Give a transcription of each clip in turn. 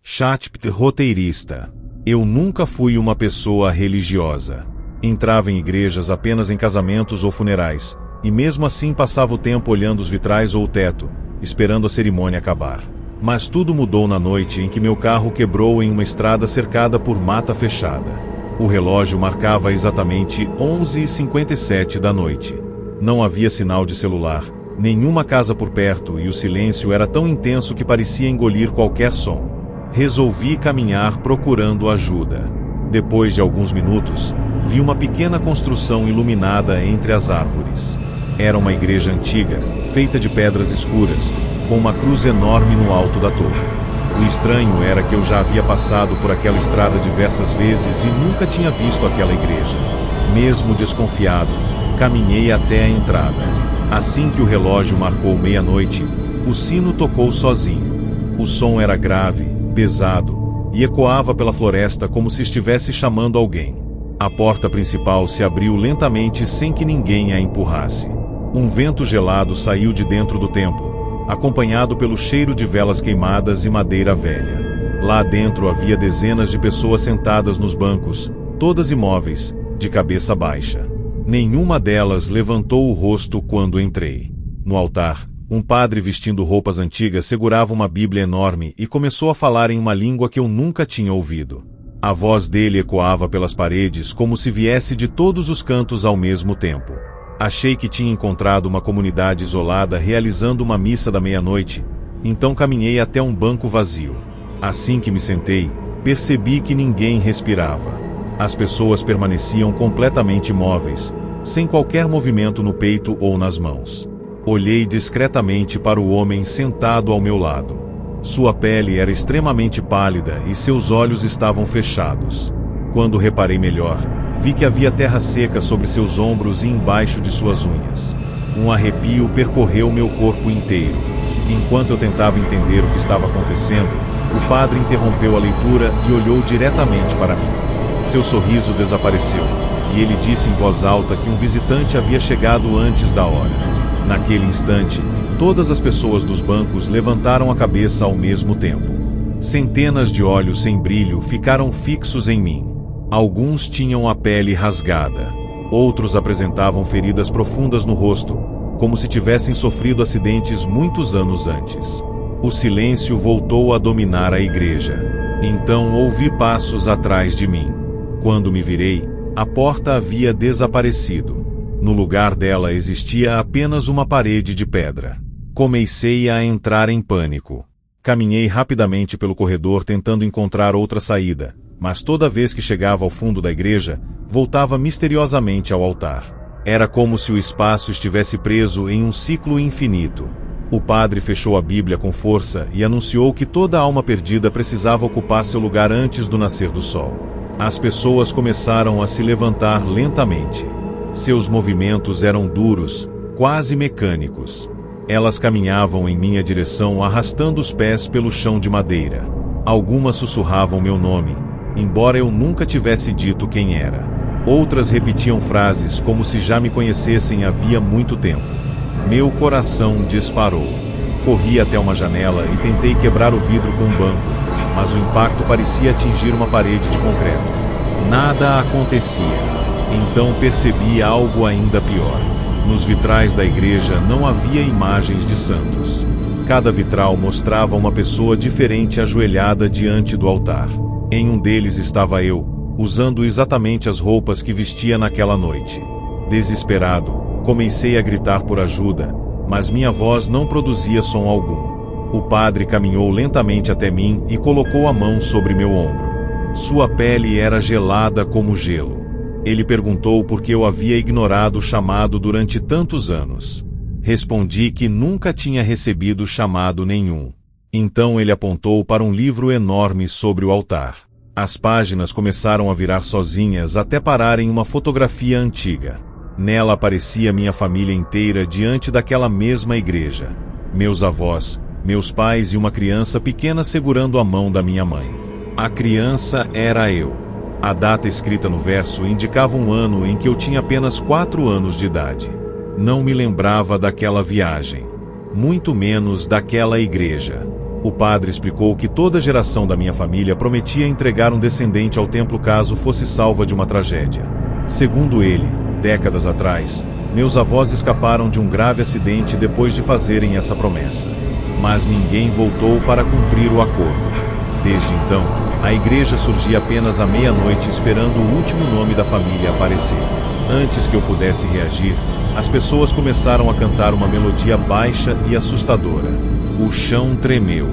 Chatpt roteirista. Eu nunca fui uma pessoa religiosa. Entrava em igrejas apenas em casamentos ou funerais, e mesmo assim passava o tempo olhando os vitrais ou o teto, esperando a cerimônia acabar. Mas tudo mudou na noite em que meu carro quebrou em uma estrada cercada por mata fechada. O relógio marcava exatamente 11h57 da noite. Não havia sinal de celular, nenhuma casa por perto e o silêncio era tão intenso que parecia engolir qualquer som. Resolvi caminhar procurando ajuda. Depois de alguns minutos, vi uma pequena construção iluminada entre as árvores. Era uma igreja antiga, feita de pedras escuras, com uma cruz enorme no alto da torre. O estranho era que eu já havia passado por aquela estrada diversas vezes e nunca tinha visto aquela igreja. Mesmo desconfiado, caminhei até a entrada. Assim que o relógio marcou meia-noite, o sino tocou sozinho. O som era grave, pesado, e ecoava pela floresta como se estivesse chamando alguém. A porta principal se abriu lentamente sem que ninguém a empurrasse. Um vento gelado saiu de dentro do templo, acompanhado pelo cheiro de velas queimadas e madeira velha. Lá dentro havia dezenas de pessoas sentadas nos bancos, todas imóveis, de cabeça baixa. Nenhuma delas levantou o rosto quando entrei. No altar, um padre vestindo roupas antigas segurava uma Bíblia enorme e começou a falar em uma língua que eu nunca tinha ouvido. A voz dele ecoava pelas paredes como se viesse de todos os cantos ao mesmo tempo. Achei que tinha encontrado uma comunidade isolada realizando uma missa da meia-noite, então caminhei até um banco vazio. Assim que me sentei, percebi que ninguém respirava. As pessoas permaneciam completamente imóveis, sem qualquer movimento no peito ou nas mãos. Olhei discretamente para o homem sentado ao meu lado. Sua pele era extremamente pálida e seus olhos estavam fechados. Quando reparei melhor, vi que havia terra seca sobre seus ombros e embaixo de suas unhas. Um arrepio percorreu meu corpo inteiro. Enquanto eu tentava entender o que estava acontecendo, o padre interrompeu a leitura e olhou diretamente para mim. Seu sorriso desapareceu, e ele disse em voz alta que um visitante havia chegado antes da hora. Naquele instante, todas as pessoas dos bancos levantaram a cabeça ao mesmo tempo. Centenas de olhos sem brilho ficaram fixos em mim. Alguns tinham a pele rasgada. Outros apresentavam feridas profundas no rosto, como se tivessem sofrido acidentes muitos anos antes. O silêncio voltou a dominar a igreja. Então ouvi passos atrás de mim. Quando me virei, a porta havia desaparecido. No lugar dela existia apenas uma parede de pedra. Comecei a entrar em pânico. Caminhei rapidamente pelo corredor tentando encontrar outra saída, mas toda vez que chegava ao fundo da igreja, voltava misteriosamente ao altar. Era como se o espaço estivesse preso em um ciclo infinito. O padre fechou a Bíblia com força e anunciou que toda alma perdida precisava ocupar seu lugar antes do nascer do sol. As pessoas começaram a se levantar lentamente. Seus movimentos eram duros, quase mecânicos. Elas caminhavam em minha direção arrastando os pés pelo chão de madeira. Algumas sussurravam meu nome, embora eu nunca tivesse dito quem era. Outras repetiam frases como se já me conhecessem havia muito tempo. Meu coração disparou. Corri até uma janela e tentei quebrar o vidro com um banco, mas o impacto parecia atingir uma parede de concreto. Nada acontecia. Então percebi algo ainda pior. Nos vitrais da igreja não havia imagens de santos. Cada vitral mostrava uma pessoa diferente ajoelhada diante do altar. Em um deles estava eu, usando exatamente as roupas que vestia naquela noite. Desesperado, comecei a gritar por ajuda, mas minha voz não produzia som algum. O padre caminhou lentamente até mim e colocou a mão sobre meu ombro. Sua pele era gelada como gelo. Ele perguntou por que eu havia ignorado o chamado durante tantos anos. Respondi que nunca tinha recebido chamado nenhum. Então ele apontou para um livro enorme sobre o altar. As páginas começaram a virar sozinhas até parar em uma fotografia antiga. Nela aparecia minha família inteira diante daquela mesma igreja. Meus avós, meus pais e uma criança pequena segurando a mão da minha mãe. A criança era eu. A data escrita no verso indicava um ano em que eu tinha apenas 4 anos de idade. Não me lembrava daquela viagem, muito menos daquela igreja. O padre explicou que toda geração da minha família prometia entregar um descendente ao templo caso fosse salva de uma tragédia. Segundo ele, décadas atrás, meus avós escaparam de um grave acidente depois de fazerem essa promessa. Mas ninguém voltou para cumprir o acordo. Desde então, a igreja surgia apenas à meia-noite esperando o último nome da família aparecer. Antes que eu pudesse reagir, as pessoas começaram a cantar uma melodia baixa e assustadora. O chão tremeu.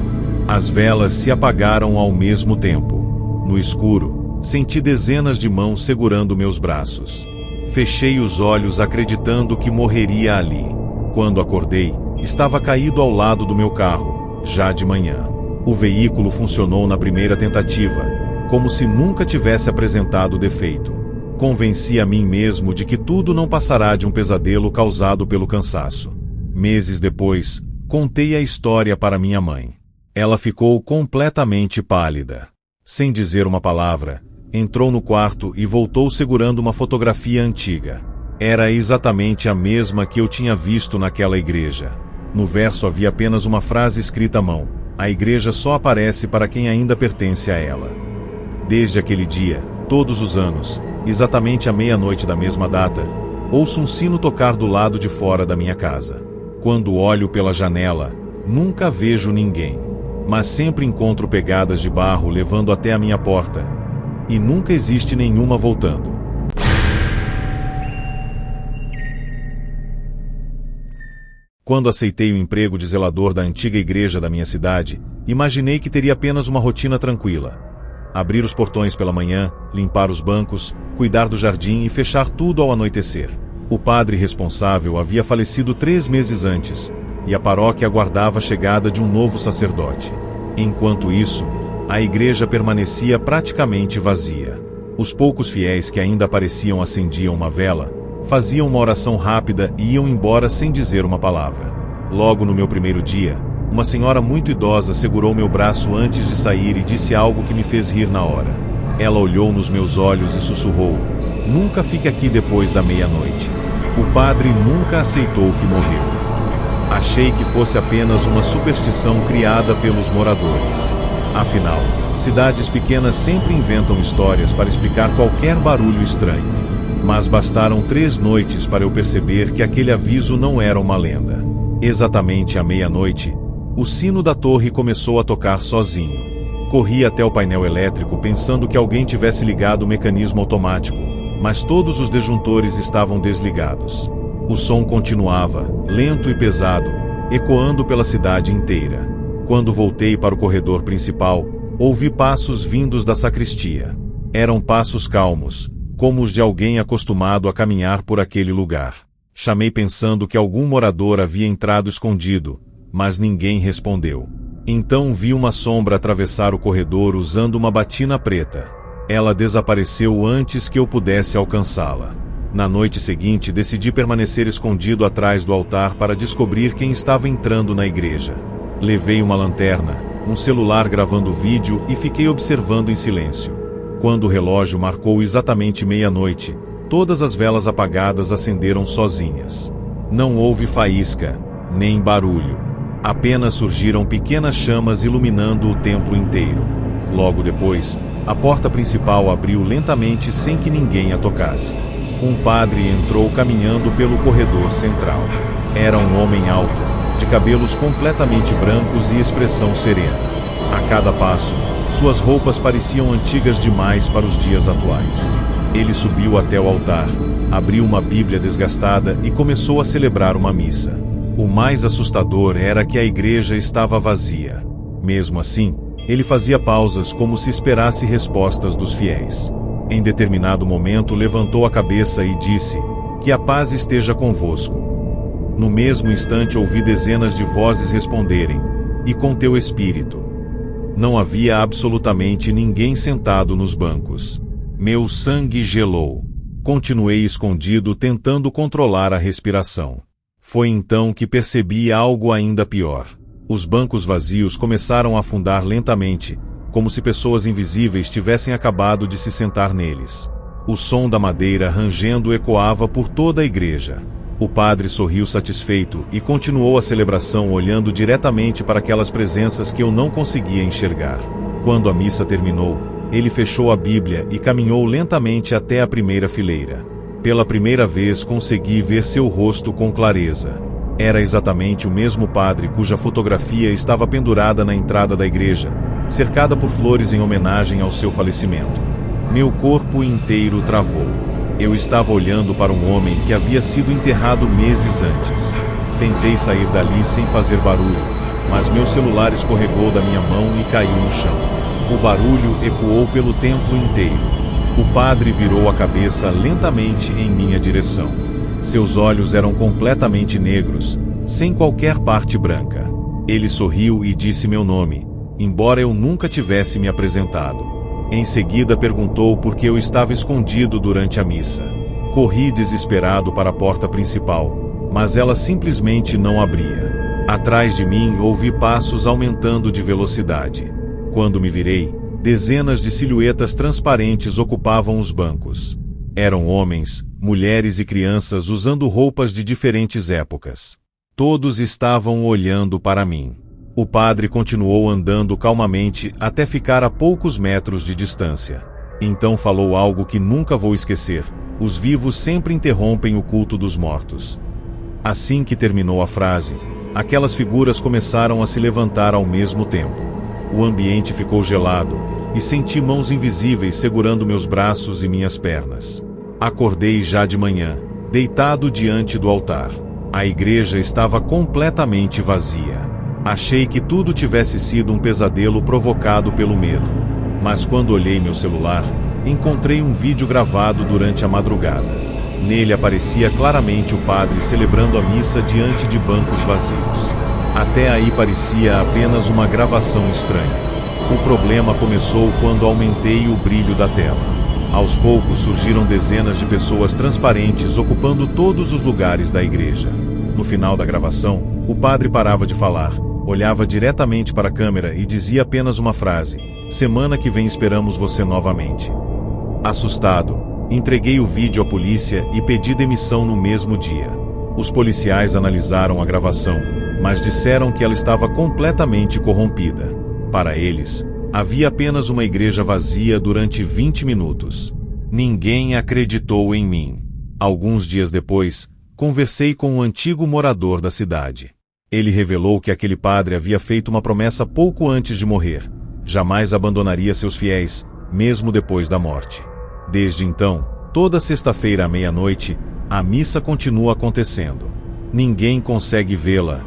As velas se apagaram ao mesmo tempo. No escuro, senti dezenas de mãos segurando meus braços. Fechei os olhos acreditando que morreria ali. Quando acordei, estava caído ao lado do meu carro, já de manhã. O veículo funcionou na primeira tentativa, como se nunca tivesse apresentado defeito. Convenci a mim mesmo de que tudo não passará de um pesadelo causado pelo cansaço. Meses depois, contei a história para minha mãe. Ela ficou completamente pálida. Sem dizer uma palavra, entrou no quarto e voltou segurando uma fotografia antiga. Era exatamente a mesma que eu tinha visto naquela igreja. No verso havia apenas uma frase escrita à mão: a igreja só aparece para quem ainda pertence a ela. Desde aquele dia, todos os anos, exatamente à meia-noite da mesma data, ouço um sino tocar do lado de fora da minha casa. Quando olho pela janela, nunca vejo ninguém, mas sempre encontro pegadas de barro levando até a minha porta, e nunca existe nenhuma voltando. Quando aceitei o emprego de zelador da antiga igreja da minha cidade, imaginei que teria apenas uma rotina tranquila. Abrir os portões pela manhã, limpar os bancos, cuidar do jardim e fechar tudo ao anoitecer. O padre responsável havia falecido 3 meses antes, e a paróquia aguardava a chegada de um novo sacerdote. Enquanto isso, a igreja permanecia praticamente vazia. Os poucos fiéis que ainda apareciam acendiam uma vela, faziam uma oração rápida e iam embora sem dizer uma palavra. Logo no meu primeiro dia, uma senhora muito idosa segurou meu braço antes de sair e disse algo que me fez rir na hora. Ela olhou nos meus olhos e sussurrou: "Nunca fique aqui depois da meia-noite." O padre nunca aceitou que morreu. Achei que fosse apenas uma superstição criada pelos moradores. Afinal, cidades pequenas sempre inventam histórias para explicar qualquer barulho estranho. Mas bastaram 3 noites para eu perceber que aquele aviso não era uma lenda. Exatamente à meia-noite, o sino da torre começou a tocar sozinho. Corri até o painel elétrico pensando que alguém tivesse ligado o mecanismo automático, mas todos os disjuntores estavam desligados. O som continuava, lento e pesado, ecoando pela cidade inteira. Quando voltei para o corredor principal, ouvi passos vindos da sacristia. Eram passos calmos, como os de alguém acostumado a caminhar por aquele lugar. Chamei pensando que algum morador havia entrado escondido, mas ninguém respondeu. Então vi uma sombra atravessar o corredor usando uma batina preta. Ela desapareceu antes que eu pudesse alcançá-la. Na noite seguinte, decidi permanecer escondido atrás do altar para descobrir quem estava entrando na igreja. Levei uma lanterna, um celular gravando vídeo e fiquei observando em silêncio. Quando o relógio marcou exatamente meia-noite, todas as velas apagadas acenderam sozinhas. Não houve faísca, nem barulho. Apenas surgiram pequenas chamas iluminando o templo inteiro. Logo depois, a porta principal abriu lentamente sem que ninguém a tocasse. Um padre entrou caminhando pelo corredor central. Era um homem alto, de cabelos completamente brancos e expressão serena. A cada passo, suas roupas pareciam antigas demais para os dias atuais. Ele subiu até o altar, abriu uma Bíblia desgastada e começou a celebrar uma missa. O mais assustador era que a igreja estava vazia. Mesmo assim, ele fazia pausas como se esperasse respostas dos fiéis. Em determinado momento levantou a cabeça e disse: "Que a paz esteja convosco." No mesmo instante ouvi dezenas de vozes responderem: "E com teu espírito." Não havia absolutamente ninguém sentado nos bancos. Meu sangue gelou. Continuei escondido tentando controlar a respiração. Foi então que percebi algo ainda pior. Os bancos vazios começaram a afundar lentamente, como se pessoas invisíveis tivessem acabado de se sentar neles. O som da madeira rangendo ecoava por toda a igreja. O padre sorriu satisfeito e continuou a celebração olhando diretamente para aquelas presenças que eu não conseguia enxergar. Quando a missa terminou, ele fechou a Bíblia e caminhou lentamente até a primeira fileira. Pela primeira vez consegui ver seu rosto com clareza. Era exatamente o mesmo padre cuja fotografia estava pendurada na entrada da igreja, cercada por flores em homenagem ao seu falecimento. Meu corpo inteiro travou. Eu estava olhando para um homem que havia sido enterrado meses antes. Tentei sair dali sem fazer barulho, mas meu celular escorregou da minha mão e caiu no chão. O barulho ecoou pelo templo inteiro. O padre virou a cabeça lentamente em minha direção. Seus olhos eram completamente negros, sem qualquer parte branca. Ele sorriu e disse meu nome, embora eu nunca tivesse me apresentado. Em seguida perguntou por que eu estava escondido durante a missa. Corri desesperado para a porta principal, mas ela simplesmente não abria. Atrás de mim ouvi passos aumentando de velocidade. Quando me virei, dezenas de silhuetas transparentes ocupavam os bancos. Eram homens, mulheres e crianças usando roupas de diferentes épocas. Todos estavam olhando para mim. O padre continuou andando calmamente até ficar a poucos metros de distância. Então falou algo que nunca vou esquecer: os vivos sempre interrompem o culto dos mortos. Assim que terminou a frase, aquelas figuras começaram a se levantar ao mesmo tempo. O ambiente ficou gelado, e senti mãos invisíveis segurando meus braços e minhas pernas. Acordei já de manhã, deitado diante do altar. A igreja estava completamente vazia. Achei que tudo tivesse sido um pesadelo provocado pelo medo. Mas quando olhei meu celular, encontrei um vídeo gravado durante a madrugada. Nele aparecia claramente o padre celebrando a missa diante de bancos vazios. Até aí parecia apenas uma gravação estranha. O problema começou quando aumentei o brilho da tela. Aos poucos surgiram dezenas de pessoas transparentes ocupando todos os lugares da igreja. No final da gravação, o padre parava de falar, olhava diretamente para a câmera e dizia apenas uma frase: "Semana que vem esperamos você novamente." Assustado, entreguei o vídeo à polícia e pedi demissão no mesmo dia. Os policiais analisaram a gravação, mas disseram que ela estava completamente corrompida. Para eles, havia apenas uma igreja vazia durante 20 minutos. Ninguém acreditou em mim. Alguns dias depois, conversei com um antigo morador da cidade. Ele revelou que aquele padre havia feito uma promessa pouco antes de morrer: jamais abandonaria seus fiéis, mesmo depois da morte. Desde então, toda sexta-feira à meia-noite, a missa continua acontecendo. Ninguém consegue vê-la,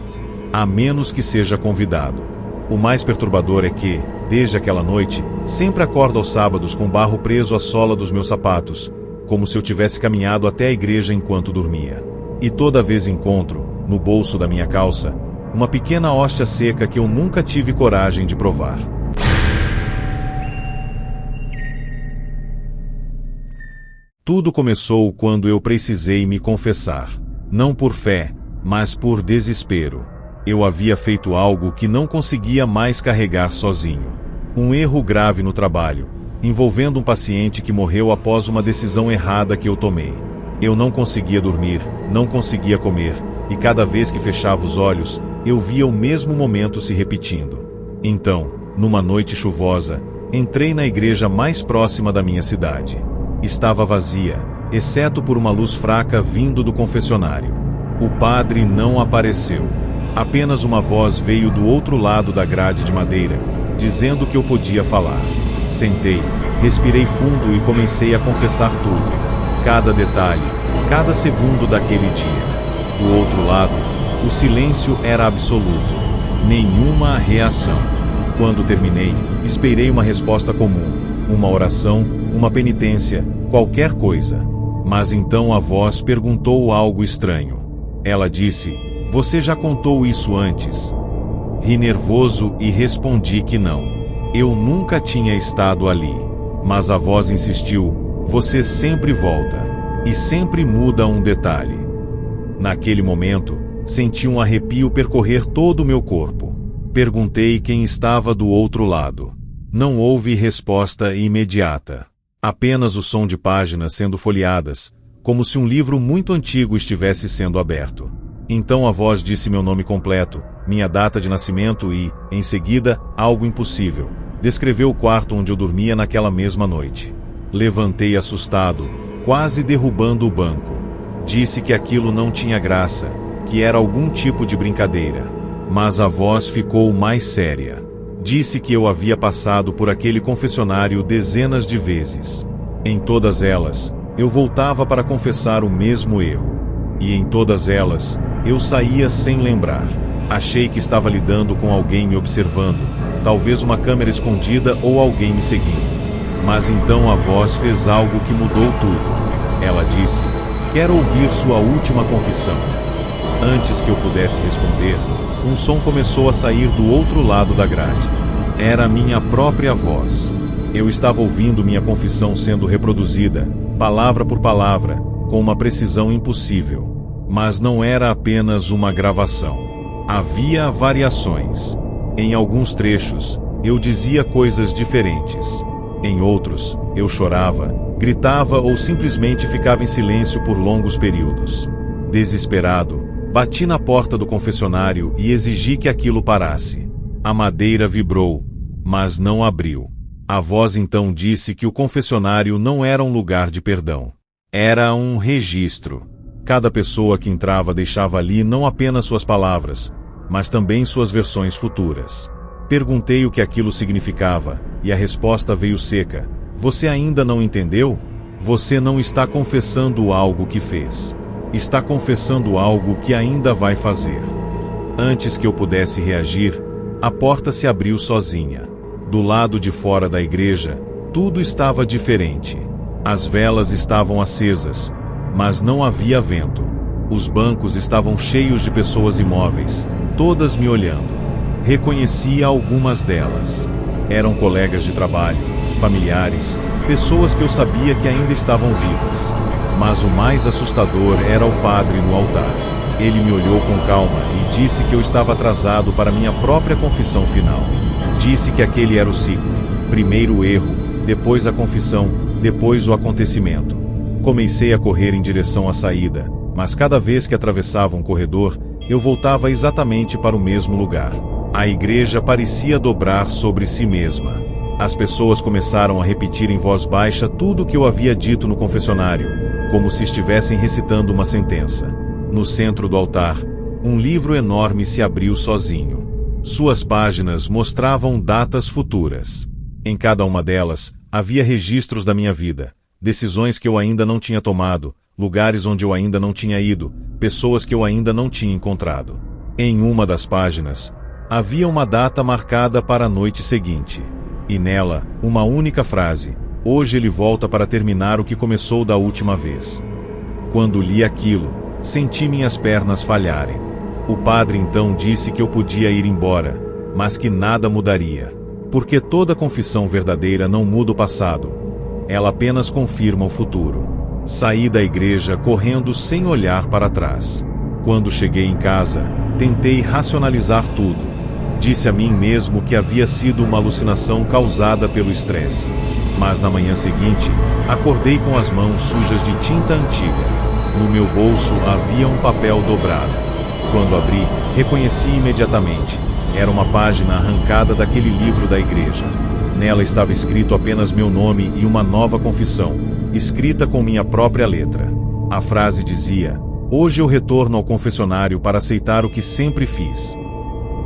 a menos que seja convidado. O mais perturbador é que, desde aquela noite, sempre acordo aos sábados com barro preso à sola dos meus sapatos, como se eu tivesse caminhado até a igreja enquanto dormia. E toda vez encontro, no bolso da minha calça, uma pequena hóstia seca que eu nunca tive coragem de provar. Tudo começou quando eu precisei me confessar. Não por fé, mas por desespero. Eu havia feito algo que não conseguia mais carregar sozinho. Um erro grave no trabalho, envolvendo um paciente que morreu após uma decisão errada que eu tomei. Eu não conseguia dormir, não conseguia comer, e cada vez que fechava os olhos, eu via o mesmo momento se repetindo. Então, numa noite chuvosa, entrei na igreja mais próxima da minha cidade. Estava vazia, exceto por uma luz fraca vindo do confessionário. O padre não apareceu. Apenas uma voz veio do outro lado da grade de madeira, dizendo que eu podia falar. Sentei, respirei fundo e comecei a confessar tudo. Cada detalhe, cada segundo daquele dia. Do outro lado, o silêncio era absoluto. Nenhuma reação. Quando terminei, esperei uma resposta comum. Uma oração, uma penitência, qualquer coisa. Mas então a voz perguntou algo estranho. Ela disse: "Você já contou isso antes?" Ri nervoso e respondi que não. Eu nunca tinha estado ali. Mas a voz insistiu: "Você sempre volta. E sempre muda um detalhe." Naquele momento, senti um arrepio percorrer todo o meu corpo. Perguntei quem estava do outro lado. Não houve resposta imediata. Apenas o som de páginas sendo folheadas, como se um livro muito antigo estivesse sendo aberto. Então a voz disse meu nome completo, minha data de nascimento e, em seguida, algo impossível. Descreveu o quarto onde eu dormia naquela mesma noite. Levantei assustado, quase derrubando o banco. Disse que aquilo não tinha graça, que era algum tipo de brincadeira. Mas a voz ficou mais séria. Disse que eu havia passado por aquele confessionário dezenas de vezes. Em todas elas, eu voltava para confessar o mesmo erro. E em todas elas, eu saía sem lembrar. Achei que estava lidando com alguém me observando, talvez uma câmera escondida ou alguém me seguindo. Mas então a voz fez algo que mudou tudo. Ela disse: "Quero ouvir sua última confissão." Antes que eu pudesse responder, um som começou a sair do outro lado da grade. Era a minha própria voz. Eu estava ouvindo minha confissão sendo reproduzida, palavra por palavra, com uma precisão impossível. Mas não era apenas uma gravação. Havia variações. Em alguns trechos, eu dizia coisas diferentes. Em outros, eu chorava, gritava ou simplesmente ficava em silêncio por longos períodos. Desesperado, bati na porta do confessionário e exigi que aquilo parasse. A madeira vibrou, mas não abriu. A voz então disse que o confessionário não era um lugar de perdão. Era um registro. Cada pessoa que entrava deixava ali não apenas suas palavras, mas também suas versões futuras. Perguntei o que aquilo significava, e a resposta veio seca. Você ainda não entendeu? Você não está confessando algo que fez. Está confessando algo que ainda vai fazer. Antes que eu pudesse reagir, a porta se abriu sozinha. Do lado de fora da igreja, tudo estava diferente. As velas estavam acesas, mas não havia vento. Os bancos estavam cheios de pessoas imóveis, todas me olhando. Reconheci algumas delas. Eram colegas de trabalho, familiares, pessoas que eu sabia que ainda estavam vivas. Mas o mais assustador era o padre no altar. Ele me olhou com calma e disse que eu estava atrasado para minha própria confissão final. Disse que aquele era o ciclo. Primeiro o erro, depois a confissão, depois o acontecimento. Comecei a correr em direção à saída, mas cada vez que atravessava um corredor, eu voltava exatamente para o mesmo lugar. A igreja parecia dobrar sobre si mesma. As pessoas começaram a repetir em voz baixa tudo o que eu havia dito no confessionário, como se estivessem recitando uma sentença. No centro do altar, um livro enorme se abriu sozinho. Suas páginas mostravam datas futuras. Em cada uma delas, havia registros da minha vida, decisões que eu ainda não tinha tomado, lugares onde eu ainda não tinha ido, pessoas que eu ainda não tinha encontrado. Em uma das páginas, havia uma data marcada para a noite seguinte. E nela, uma única frase: "Hoje ele volta para terminar o que começou da última vez." Quando li aquilo, senti minhas pernas falharem. O padre então disse que eu podia ir embora, mas que nada mudaria. Porque toda confissão verdadeira não muda o passado. Ela apenas confirma o futuro. Saí da igreja correndo sem olhar para trás. Quando cheguei em casa, tentei racionalizar tudo. Disse a mim mesmo que havia sido uma alucinação causada pelo estresse. Mas na manhã seguinte, acordei com as mãos sujas de tinta antiga. No meu bolso havia um papel dobrado. Quando abri, reconheci imediatamente. Era uma página arrancada daquele livro da igreja. Nela estava escrito apenas meu nome e uma nova confissão, escrita com minha própria letra. A frase dizia: "Hoje eu retorno ao confessionário para aceitar o que sempre fiz."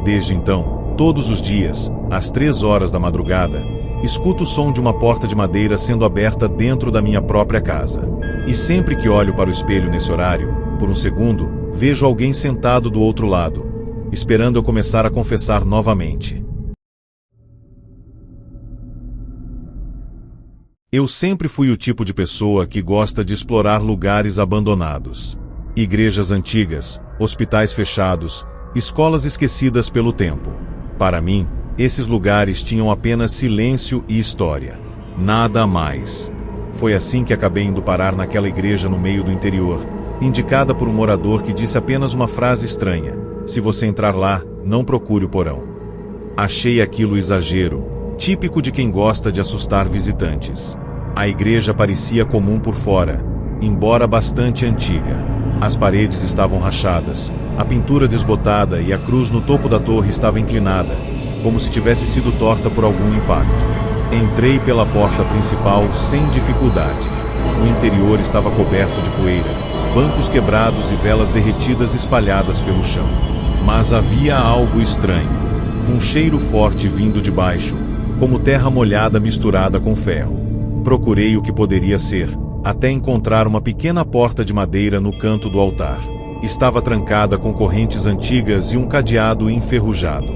Desde então, todos os dias, às 3 horas da madrugada, escuto o som de uma porta de madeira sendo aberta dentro da minha própria casa. E sempre que olho para o espelho nesse horário, por um segundo, vejo alguém sentado do outro lado, esperando eu começar a confessar novamente. Eu sempre fui o tipo de pessoa que gosta de explorar lugares abandonados. Igrejas antigas, hospitais fechados, escolas esquecidas pelo tempo. Para mim, esses lugares tinham apenas silêncio e história. Nada mais. Foi assim que acabei indo parar naquela igreja no meio do interior, indicada por um morador que disse apenas uma frase estranha: "Se você entrar lá, não procure o porão." Achei aquilo exagero, típico de quem gosta de assustar visitantes. A igreja parecia comum por fora, embora bastante antiga. As paredes estavam rachadas, a pintura desbotada e a cruz no topo da torre estava inclinada, como se tivesse sido torta por algum impacto. Entrei pela porta principal sem dificuldade. O interior estava coberto de poeira, bancos quebrados e velas derretidas espalhadas pelo chão. Mas havia algo estranho. Um cheiro forte vindo de baixo, como terra molhada misturada com ferro. Procurei o que poderia ser, até encontrar uma pequena porta de madeira no canto do altar. Estava trancada com correntes antigas e um cadeado enferrujado.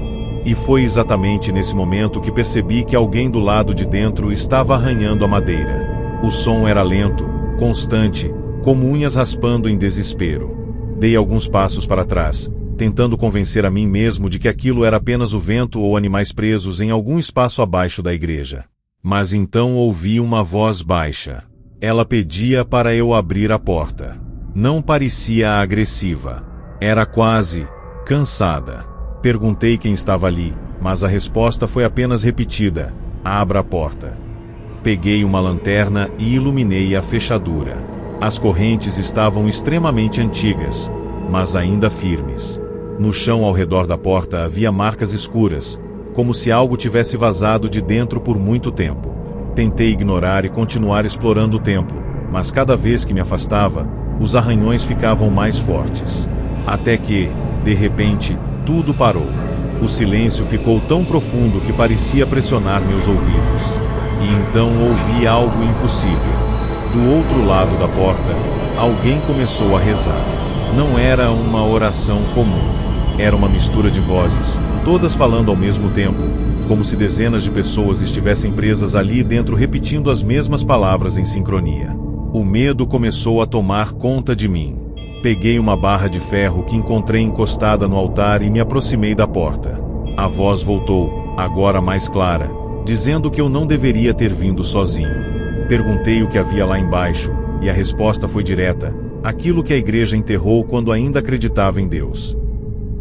E foi exatamente nesse momento que percebi que alguém do lado de dentro estava arranhando a madeira. O som era lento, constante, como unhas raspando em desespero. Dei alguns passos para trás, tentando convencer a mim mesmo de que aquilo era apenas o vento ou animais presos em algum espaço abaixo da igreja. Mas então ouvi uma voz baixa. Ela pedia para eu abrir a porta. Não parecia agressiva. Era quase cansada. Perguntei quem estava ali, mas a resposta foi apenas repetida: abra a porta. Peguei uma lanterna e iluminei a fechadura. As correntes estavam extremamente antigas, mas ainda firmes. No chão ao redor da porta havia marcas escuras, como se algo tivesse vazado de dentro por muito tempo. Tentei ignorar e continuar explorando o templo, mas cada vez que me afastava, os arranhões ficavam mais fortes. Até que, de repente, tudo parou. O silêncio ficou tão profundo que parecia pressionar meus ouvidos. E então ouvi algo impossível. Do outro lado da porta, alguém começou a rezar. Não era uma oração comum. Era uma mistura de vozes, todas falando ao mesmo tempo, como se dezenas de pessoas estivessem presas ali dentro repetindo as mesmas palavras em sincronia. O medo começou a tomar conta de mim. Peguei uma barra de ferro que encontrei encostada no altar e me aproximei da porta. A voz voltou, agora mais clara, dizendo que eu não deveria ter vindo sozinho. Perguntei o que havia lá embaixo, e a resposta foi direta: aquilo que a igreja enterrou quando ainda acreditava em Deus.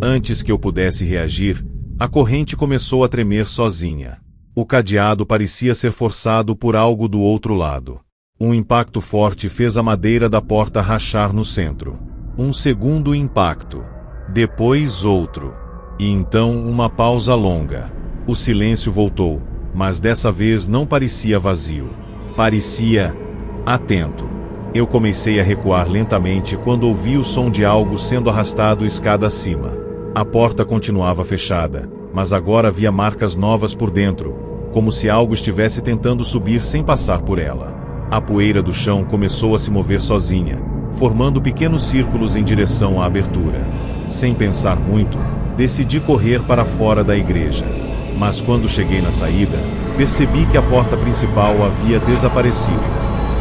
Antes que eu pudesse reagir, a corrente começou a tremer sozinha. O cadeado parecia ser forçado por algo do outro lado. Um impacto forte fez a madeira da porta rachar no centro. Um segundo impacto. Depois outro. E então uma pausa longa. O silêncio voltou, mas dessa vez não parecia vazio. Parecia atento. Eu comecei a recuar lentamente quando ouvi o som de algo sendo arrastado escada acima. A porta continuava fechada, mas agora havia marcas novas por dentro, como se algo estivesse tentando subir sem passar por ela. A poeira do chão começou a se mover sozinha, formando pequenos círculos em direção à abertura. Sem pensar muito, decidi correr para fora da igreja. Mas quando cheguei na saída, percebi que a porta principal havia desaparecido.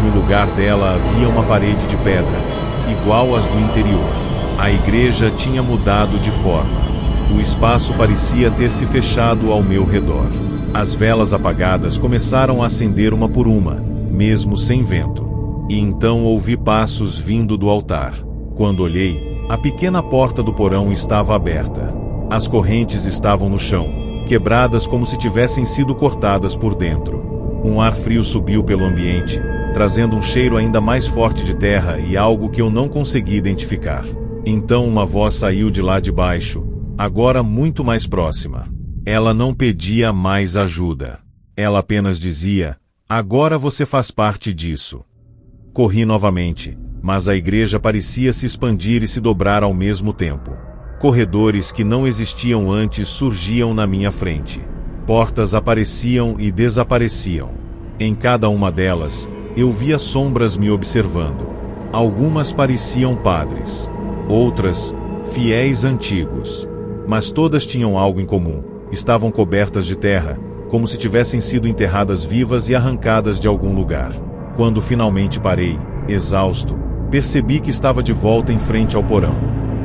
No lugar dela havia uma parede de pedra, igual às do interior. A igreja tinha mudado de forma. O espaço parecia ter se fechado ao meu redor. As velas apagadas começaram a acender uma por uma, mesmo sem vento. E então ouvi passos vindo do altar. Quando olhei, a pequena porta do porão estava aberta. As correntes estavam no chão, quebradas como se tivessem sido cortadas por dentro. Um ar frio subiu pelo ambiente, trazendo um cheiro ainda mais forte de terra e algo que eu não consegui identificar. Então uma voz saiu de lá de baixo, agora muito mais próxima. Ela não pedia mais ajuda. Ela apenas dizia: agora você faz parte disso. Corri novamente, mas a igreja parecia se expandir e se dobrar ao mesmo tempo. Corredores que não existiam antes surgiam na minha frente. Portas apareciam e desapareciam. Em cada uma delas, eu via sombras me observando. Algumas pareciam padres. Outras, fiéis antigos. Mas todas tinham algo em comum. Estavam cobertas de terra, como se tivessem sido enterradas vivas e arrancadas de algum lugar. Quando finalmente parei, exausto, percebi que estava de volta em frente ao porão.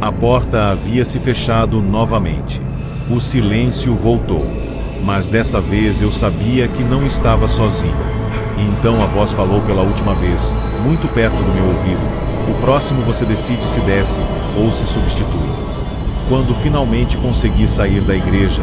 A porta havia se fechado novamente. O silêncio voltou. Mas dessa vez eu sabia que não estava sozinho. E então a voz falou pela última vez, muito perto do meu ouvido: o próximo você decide se desce ou se substitui. Quando finalmente consegui sair da igreja,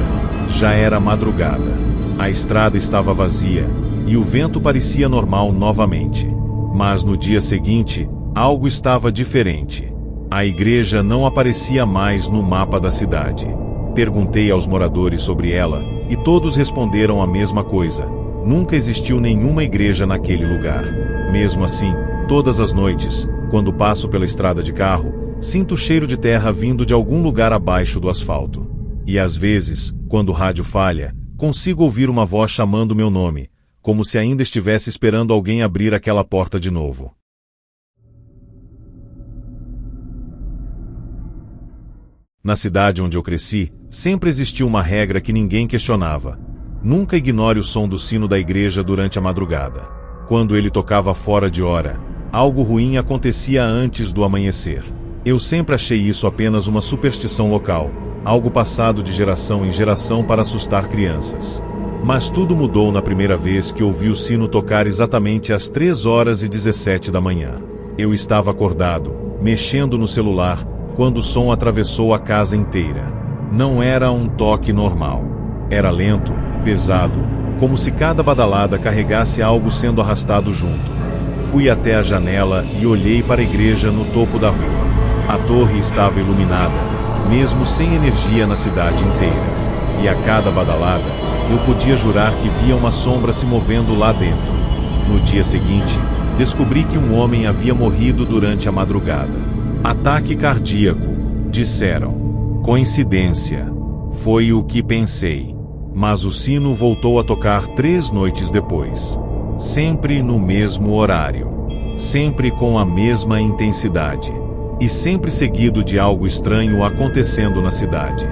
já era madrugada. A estrada estava vazia, e o vento parecia normal novamente. Mas no dia seguinte, algo estava diferente. A igreja não aparecia mais no mapa da cidade. Perguntei aos moradores sobre ela, e todos responderam a mesma coisa. Nunca existiu nenhuma igreja naquele lugar. Mesmo assim, todas as noites, quando passo pela estrada de carro, sinto o cheiro de terra vindo de algum lugar abaixo do asfalto. E às vezes, quando o rádio falha, consigo ouvir uma voz chamando meu nome, como se ainda estivesse esperando alguém abrir aquela porta de novo. Na cidade onde eu cresci, sempre existiu uma regra que ninguém questionava. Nunca ignore o som do sino da igreja durante a madrugada. Quando ele tocava fora de hora, algo ruim acontecia antes do amanhecer. Eu sempre achei isso apenas uma superstição local, algo passado de geração em geração para assustar crianças. Mas tudo mudou na primeira vez que ouvi o sino tocar exatamente às 3h17 da manhã. Eu estava acordado, mexendo no celular, quando o som atravessou a casa inteira. Não era um toque normal. Era lento, pesado, como se cada badalada carregasse algo sendo arrastado junto. Fui até a janela e olhei para a igreja no topo da rua. A torre estava iluminada, mesmo sem energia na cidade inteira. E a cada badalada, eu podia jurar que via uma sombra se movendo lá dentro. No dia seguinte, descobri que um homem havia morrido durante a madrugada. Ataque cardíaco, disseram. Coincidência. Foi o que pensei. Mas o sino voltou a tocar 3 noites depois. Sempre no mesmo horário. Sempre com a mesma intensidade. E sempre seguido de algo estranho acontecendo na cidade.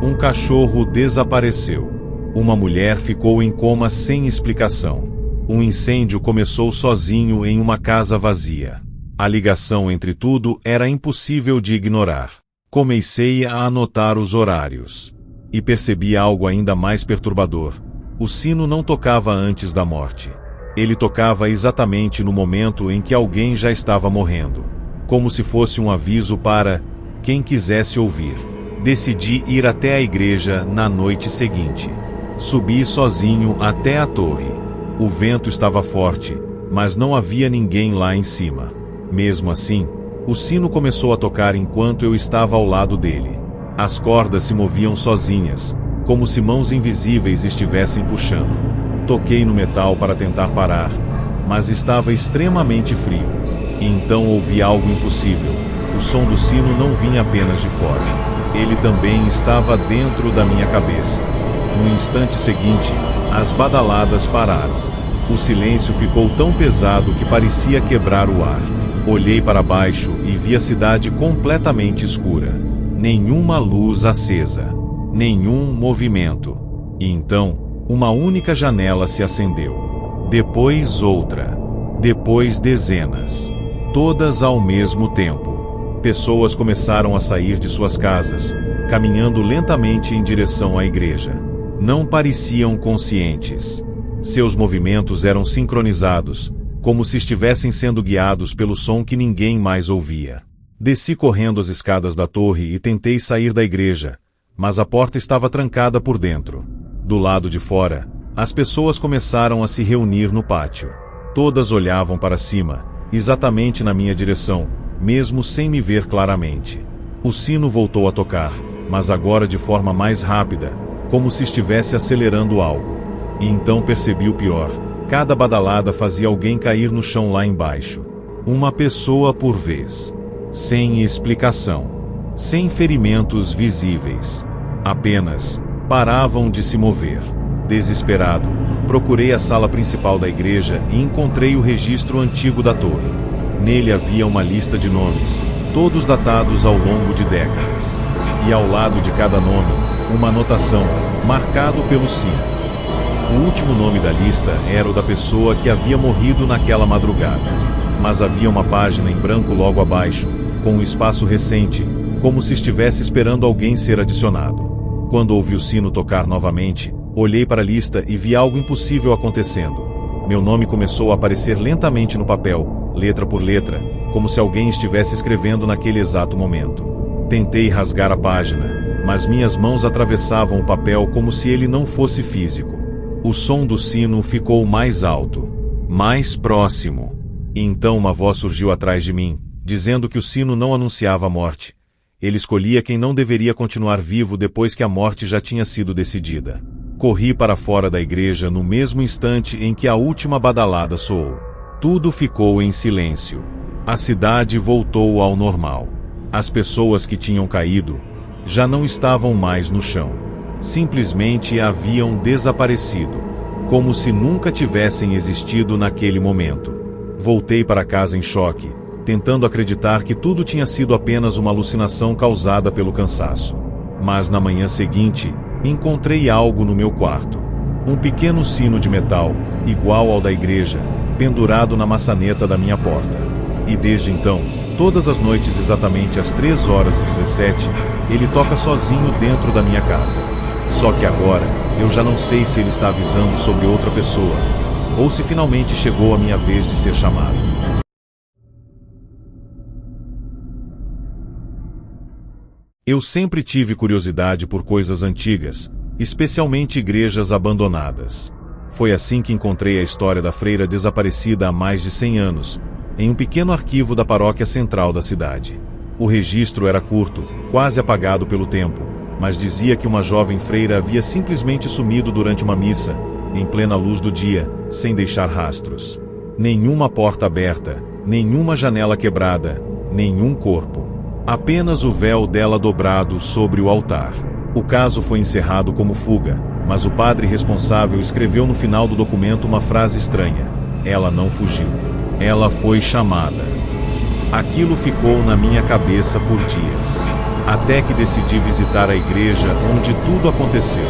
Um cachorro desapareceu. Uma mulher ficou em coma sem explicação. Um incêndio começou sozinho em uma casa vazia. A ligação entre tudo era impossível de ignorar. Comecei a anotar os horários. E percebi algo ainda mais perturbador. O sino não tocava antes da morte. Ele tocava exatamente no momento em que alguém já estava morrendo. Como se fosse um aviso para quem quisesse ouvir. Decidi ir até a igreja na noite seguinte. Subi sozinho até a torre. O vento estava forte, mas não havia ninguém lá em cima. Mesmo assim, o sino começou a tocar enquanto eu estava ao lado dele. As cordas se moviam sozinhas, como se mãos invisíveis estivessem puxando. Toquei no metal para tentar parar, mas estava extremamente frio. E então ouvi algo impossível. O som do sino não vinha apenas de fora. Ele também estava dentro da minha cabeça. No instante seguinte, as badaladas pararam. O silêncio ficou tão pesado que parecia quebrar o ar. Olhei para baixo e vi a cidade completamente escura. Nenhuma luz acesa. Nenhum movimento. E então, uma única janela se acendeu. Depois outra. Depois dezenas. Todas ao mesmo tempo. Pessoas começaram a sair de suas casas, caminhando lentamente em direção à igreja. Não pareciam conscientes. Seus movimentos eram sincronizados, como se estivessem sendo guiados pelo som que ninguém mais ouvia. Desci correndo as escadas da torre e tentei sair da igreja, mas a porta estava trancada por dentro. Do lado de fora, as pessoas começaram a se reunir no pátio. Todas olhavam para cima, exatamente na minha direção, mesmo sem me ver claramente. O sino voltou a tocar, mas agora de forma mais rápida, como se estivesse acelerando algo. E então percebi o pior. Cada badalada fazia alguém cair no chão lá embaixo. Uma pessoa por vez. Sem explicação. Sem ferimentos visíveis. Apenas paravam de se mover. Desesperado, procurei a sala principal da igreja e encontrei o registro antigo da torre. Nele havia uma lista de nomes, todos datados ao longo de décadas. E ao lado de cada nome, uma anotação, marcado pelo sino. O último nome da lista era o da pessoa que havia morrido naquela madrugada. Mas havia uma página em branco logo abaixo, com um espaço recente, como se estivesse esperando alguém ser adicionado. Quando ouvi o sino tocar novamente, olhei para a lista e vi algo impossível acontecendo. Meu nome começou a aparecer lentamente no papel, letra por letra, como se alguém estivesse escrevendo naquele exato momento. Tentei rasgar a página, mas minhas mãos atravessavam o papel como se ele não fosse físico. O som do sino ficou mais alto, mais próximo. E então uma voz surgiu atrás de mim, dizendo que o sino não anunciava a morte. Ele escolhia quem não deveria continuar vivo depois que a morte já tinha sido decidida. Corri para fora da igreja no mesmo instante em que a última badalada soou. Tudo ficou em silêncio. A cidade voltou ao normal. As pessoas que tinham caído já não estavam mais no chão. Simplesmente haviam desaparecido, como se nunca tivessem existido naquele momento. Voltei para casa em choque, tentando acreditar que tudo tinha sido apenas uma alucinação causada pelo cansaço. Mas na manhã seguinte, encontrei algo no meu quarto. Um pequeno sino de metal, igual ao da igreja, pendurado na maçaneta da minha porta. E desde então, todas as noites exatamente às 3h17, ele toca sozinho dentro da minha casa. Só que agora, eu já não sei se ele está avisando sobre outra pessoa, ou se finalmente chegou a minha vez de ser chamado. Eu sempre tive curiosidade por coisas antigas, especialmente igrejas abandonadas. Foi assim que encontrei a história da freira desaparecida há mais de 100 anos, em um pequeno arquivo da paróquia central da cidade. O registro era curto, quase apagado pelo tempo, mas dizia que uma jovem freira havia simplesmente sumido durante uma missa, em plena luz do dia, sem deixar rastros. Nenhuma porta aberta, nenhuma janela quebrada, nenhum corpo. Apenas o véu dela dobrado sobre o altar. O caso foi encerrado como fuga, mas o padre responsável escreveu no final do documento uma frase estranha. Ela não fugiu. Ela foi chamada. Aquilo ficou na minha cabeça por dias. Até que decidi visitar a igreja onde tudo aconteceu.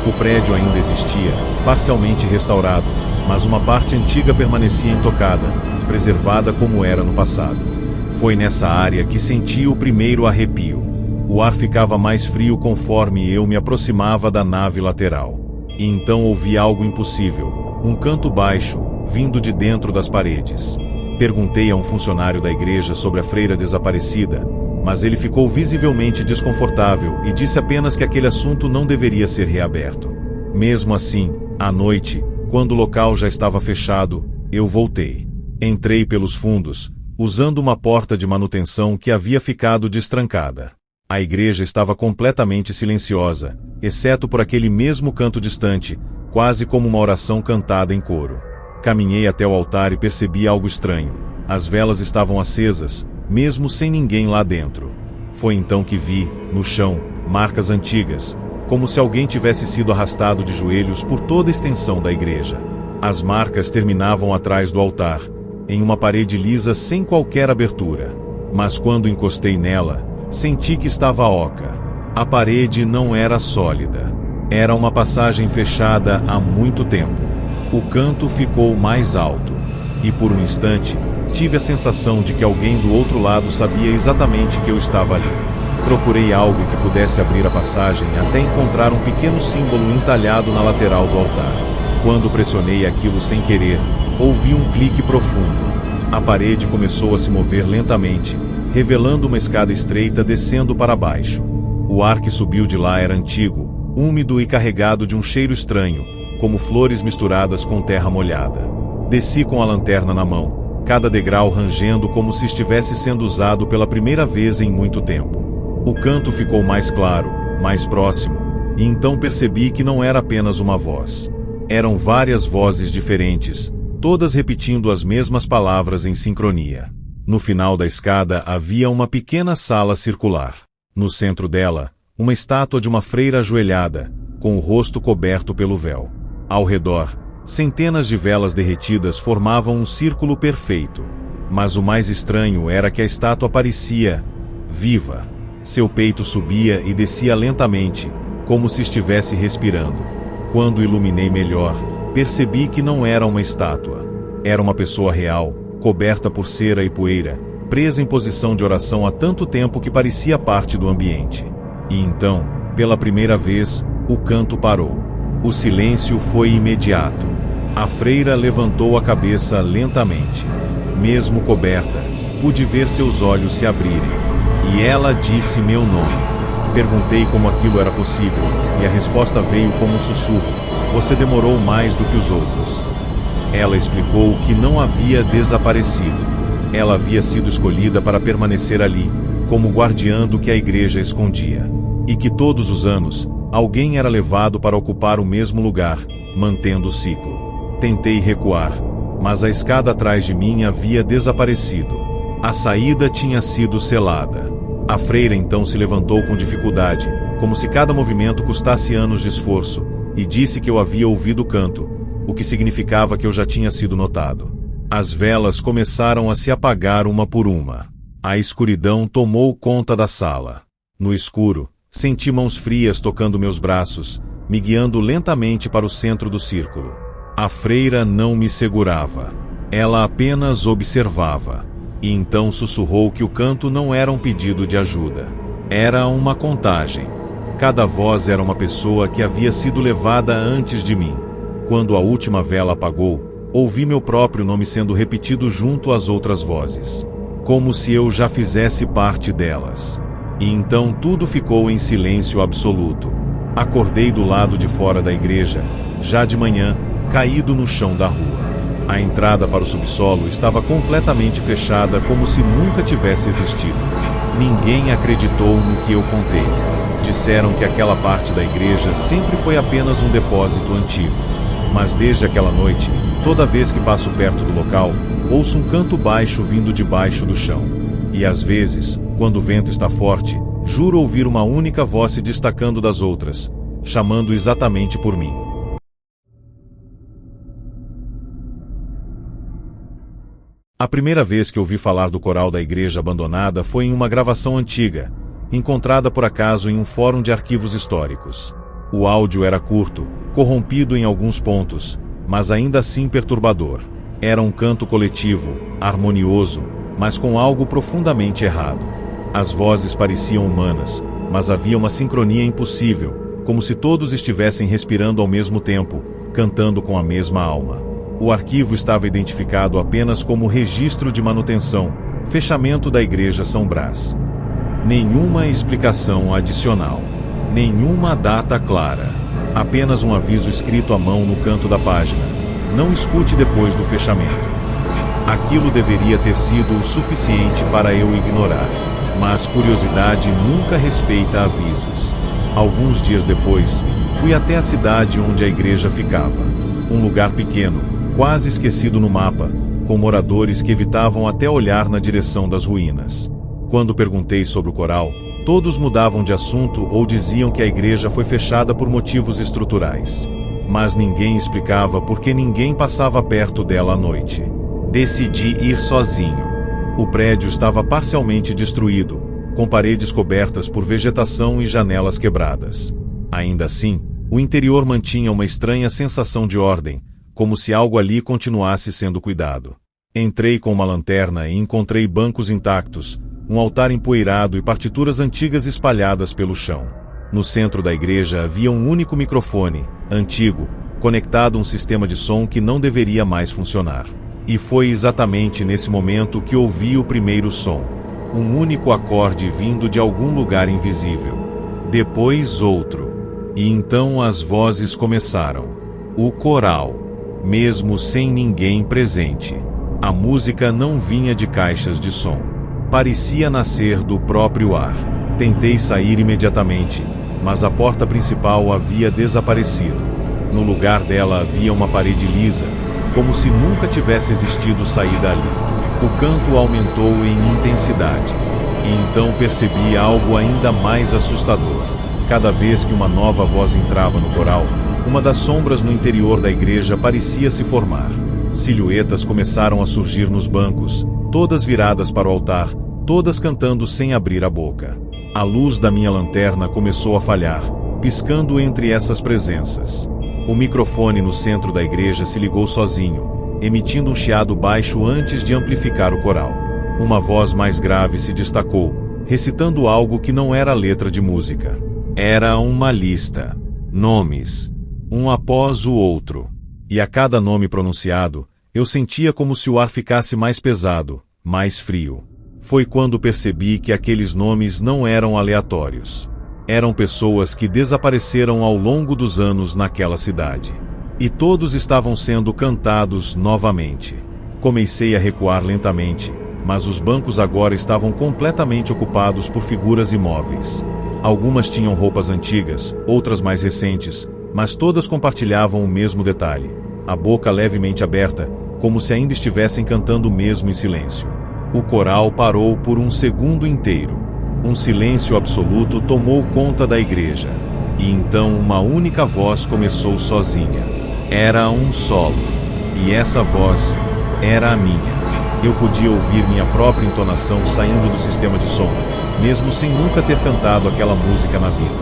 O prédio ainda existia, parcialmente restaurado, mas uma parte antiga permanecia intocada, preservada como era no passado. Foi nessa área que senti o primeiro arrepio. O ar ficava mais frio conforme eu me aproximava da nave lateral. E então ouvi algo impossível, um canto baixo, vindo de dentro das paredes. Perguntei a um funcionário da igreja sobre a freira desaparecida, mas ele ficou visivelmente desconfortável e disse apenas que aquele assunto não deveria ser reaberto. Mesmo assim, à noite, quando o local já estava fechado, eu voltei. Entrei pelos fundos, usando uma porta de manutenção que havia ficado destrancada. A igreja estava completamente silenciosa, exceto por aquele mesmo canto distante, quase como uma oração cantada em coro. Caminhei até o altar e percebi algo estranho. As velas estavam acesas, mesmo sem ninguém lá dentro. Foi então que vi, no chão, marcas antigas, como se alguém tivesse sido arrastado de joelhos por toda a extensão da igreja. As marcas terminavam atrás do altar, em uma parede lisa sem qualquer abertura. Mas quando encostei nela, senti que estava oca. A parede não era sólida. Era uma passagem fechada há muito tempo. O canto ficou mais alto. E por um instante, tive a sensação de que alguém do outro lado sabia exatamente que eu estava ali. Procurei algo que pudesse abrir a passagem até encontrar um pequeno símbolo entalhado na lateral do altar. Quando pressionei aquilo sem querer, ouvi um clique profundo. A parede começou a se mover lentamente, revelando uma escada estreita descendo para baixo. O ar que subiu de lá era antigo, úmido e carregado de um cheiro estranho, como flores misturadas com terra molhada. Desci com a lanterna na mão, cada degrau rangendo como se estivesse sendo usado pela primeira vez em muito tempo. O canto ficou mais claro, mais próximo, e então percebi que não era apenas uma voz. Eram várias vozes diferentes, todas repetindo as mesmas palavras em sincronia. No final da escada havia uma pequena sala circular. No centro dela, uma estátua de uma freira ajoelhada, com o rosto coberto pelo véu. Ao redor, centenas de velas derretidas formavam um círculo perfeito. Mas o mais estranho era que a estátua parecia viva. Seu peito subia e descia lentamente, como se estivesse respirando. Quando iluminei melhor, percebi que não era uma estátua. Era uma pessoa real, coberta por cera e poeira, presa em posição de oração há tanto tempo que parecia parte do ambiente. E então, pela primeira vez, o canto parou. O silêncio foi imediato. A freira levantou a cabeça lentamente. Mesmo coberta, pude ver seus olhos se abrirem. E ela disse meu nome. Perguntei como aquilo era possível, e a resposta veio como um sussurro. Você demorou mais do que os outros. Ela explicou que não havia desaparecido. Ela havia sido escolhida para permanecer ali, como guardiã do que a igreja escondia. E que todos os anos, alguém era levado para ocupar o mesmo lugar, mantendo o ciclo. Tentei recuar, mas a escada atrás de mim havia desaparecido. A saída tinha sido selada. A freira então se levantou com dificuldade, como se cada movimento custasse anos de esforço, e disse que eu havia ouvido o canto, o que significava que eu já tinha sido notado. As velas começaram a se apagar uma por uma. A escuridão tomou conta da sala. No escuro, senti mãos frias tocando meus braços, me guiando lentamente para o centro do círculo. A freira não me segurava. Ela apenas observava. E então sussurrou que o canto não era um pedido de ajuda. Era uma contagem. Cada voz era uma pessoa que havia sido levada antes de mim. Quando a última vela apagou, ouvi meu próprio nome sendo repetido junto às outras vozes, como se eu já fizesse parte delas. E então tudo ficou em silêncio absoluto. Acordei do lado de fora da igreja, já de manhã, caído no chão da rua. A entrada para o subsolo estava completamente fechada, como se nunca tivesse existido. Ninguém acreditou no que eu contei. Disseram que aquela parte da igreja sempre foi apenas um depósito antigo. Mas desde aquela noite, toda vez que passo perto do local, ouço um canto baixo vindo de baixo do chão. E às vezes, quando o vento está forte, juro ouvir uma única voz se destacando das outras, chamando exatamente por mim. A primeira vez que ouvi falar do coral da igreja abandonada foi em uma gravação antiga, encontrada por acaso em um fórum de arquivos históricos. O áudio era curto, corrompido em alguns pontos, mas ainda assim perturbador. Era um canto coletivo, harmonioso, mas com algo profundamente errado. As vozes pareciam humanas, mas havia uma sincronia impossível, como se todos estivessem respirando ao mesmo tempo, cantando com a mesma alma. O arquivo estava identificado apenas como registro de manutenção, fechamento da Igreja São Brás. Nenhuma explicação adicional. Nenhuma data clara. Apenas um aviso escrito à mão no canto da página. Não escute depois do fechamento. Aquilo deveria ter sido o suficiente para eu ignorar. Mas curiosidade nunca respeita avisos. Alguns dias depois, fui até a cidade onde a igreja ficava. Um lugar pequeno, quase esquecido no mapa, com moradores que evitavam até olhar na direção das ruínas. Quando perguntei sobre o coral, todos mudavam de assunto ou diziam que a igreja foi fechada por motivos estruturais. Mas ninguém explicava por que ninguém passava perto dela à noite. Decidi ir sozinho. O prédio estava parcialmente destruído, com paredes cobertas por vegetação e janelas quebradas. Ainda assim, o interior mantinha uma estranha sensação de ordem, como se algo ali continuasse sendo cuidado. Entrei com uma lanterna e encontrei bancos intactos, um altar empoeirado e partituras antigas espalhadas pelo chão. No centro da igreja havia um único microfone, antigo, conectado a um sistema de som que não deveria mais funcionar. E foi exatamente nesse momento que ouvi o primeiro som. Um único acorde vindo de algum lugar invisível. Depois outro. E então as vozes começaram. O coral. Mesmo sem ninguém presente. A música não vinha de caixas de som. Parecia nascer do próprio ar. Tentei sair imediatamente, mas a porta principal havia desaparecido. No lugar dela havia uma parede lisa, como se nunca tivesse existido saída ali. O canto aumentou em intensidade. E então percebi algo ainda mais assustador. Cada vez que uma nova voz entrava no coral, uma das sombras no interior da igreja parecia se formar. Silhuetas começaram a surgir nos bancos, todas viradas para o altar, todas cantando sem abrir a boca. A luz da minha lanterna começou a falhar, piscando entre essas presenças. O microfone no centro da igreja se ligou sozinho, emitindo um chiado baixo antes de amplificar o coral. Uma voz mais grave se destacou, recitando algo que não era letra de música. Era uma lista. Nomes. Um após o outro. E a cada nome pronunciado, eu sentia como se o ar ficasse mais pesado, mais frio. Foi quando percebi que aqueles nomes não eram aleatórios. Eram pessoas que desapareceram ao longo dos anos naquela cidade. E todos estavam sendo cantados novamente. Comecei a recuar lentamente, mas os bancos agora estavam completamente ocupados por figuras imóveis. Algumas tinham roupas antigas, outras mais recentes, mas todas compartilhavam o mesmo detalhe: a boca levemente aberta, como se ainda estivessem cantando mesmo em silêncio. O coral parou por um segundo inteiro. Um silêncio absoluto tomou conta da igreja. E então uma única voz começou sozinha. Era um solo. E essa voz era a minha. Eu podia ouvir minha própria entonação saindo do sistema de som, mesmo sem nunca ter cantado aquela música na vida.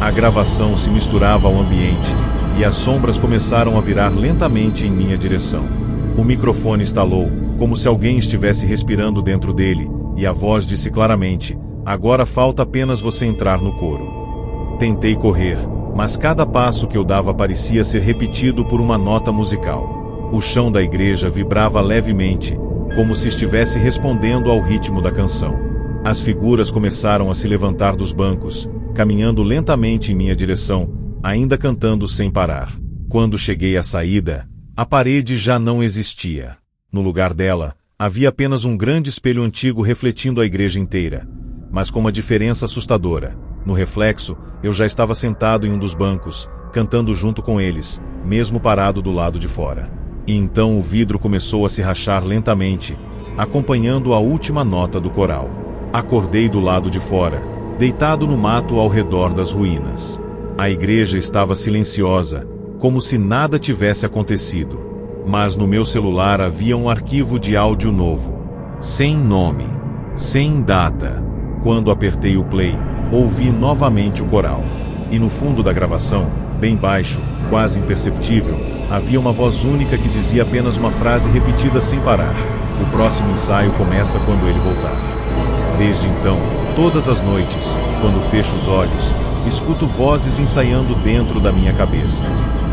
A gravação se misturava ao ambiente, e as sombras começaram a virar lentamente em minha direção. O microfone estalou, como se alguém estivesse respirando dentro dele, e a voz disse claramente: "Agora falta apenas você entrar no coro." Tentei correr, mas cada passo que eu dava parecia ser repetido por uma nota musical. O chão da igreja vibrava levemente, como se estivesse respondendo ao ritmo da canção. As figuras começaram a se levantar dos bancos, caminhando lentamente em minha direção, ainda cantando sem parar. Quando cheguei à saída, a parede já não existia. No lugar dela, havia apenas um grande espelho antigo refletindo a igreja inteira, mas com uma diferença assustadora. No reflexo, eu já estava sentado em um dos bancos, cantando junto com eles, mesmo parado do lado de fora. E então o vidro começou a se rachar lentamente, acompanhando a última nota do coral. Acordei do lado de fora, deitado no mato ao redor das ruínas. A igreja estava silenciosa, como se nada tivesse acontecido. Mas no meu celular havia um arquivo de áudio novo. Sem nome, sem data. Quando apertei o play, ouvi novamente o coral. E no fundo da gravação, bem baixo, quase imperceptível, havia uma voz única que dizia apenas uma frase repetida sem parar: "O próximo ensaio começa quando ele voltar." Desde então, todas as noites, quando fecho os olhos, escuto vozes ensaiando dentro da minha cabeça.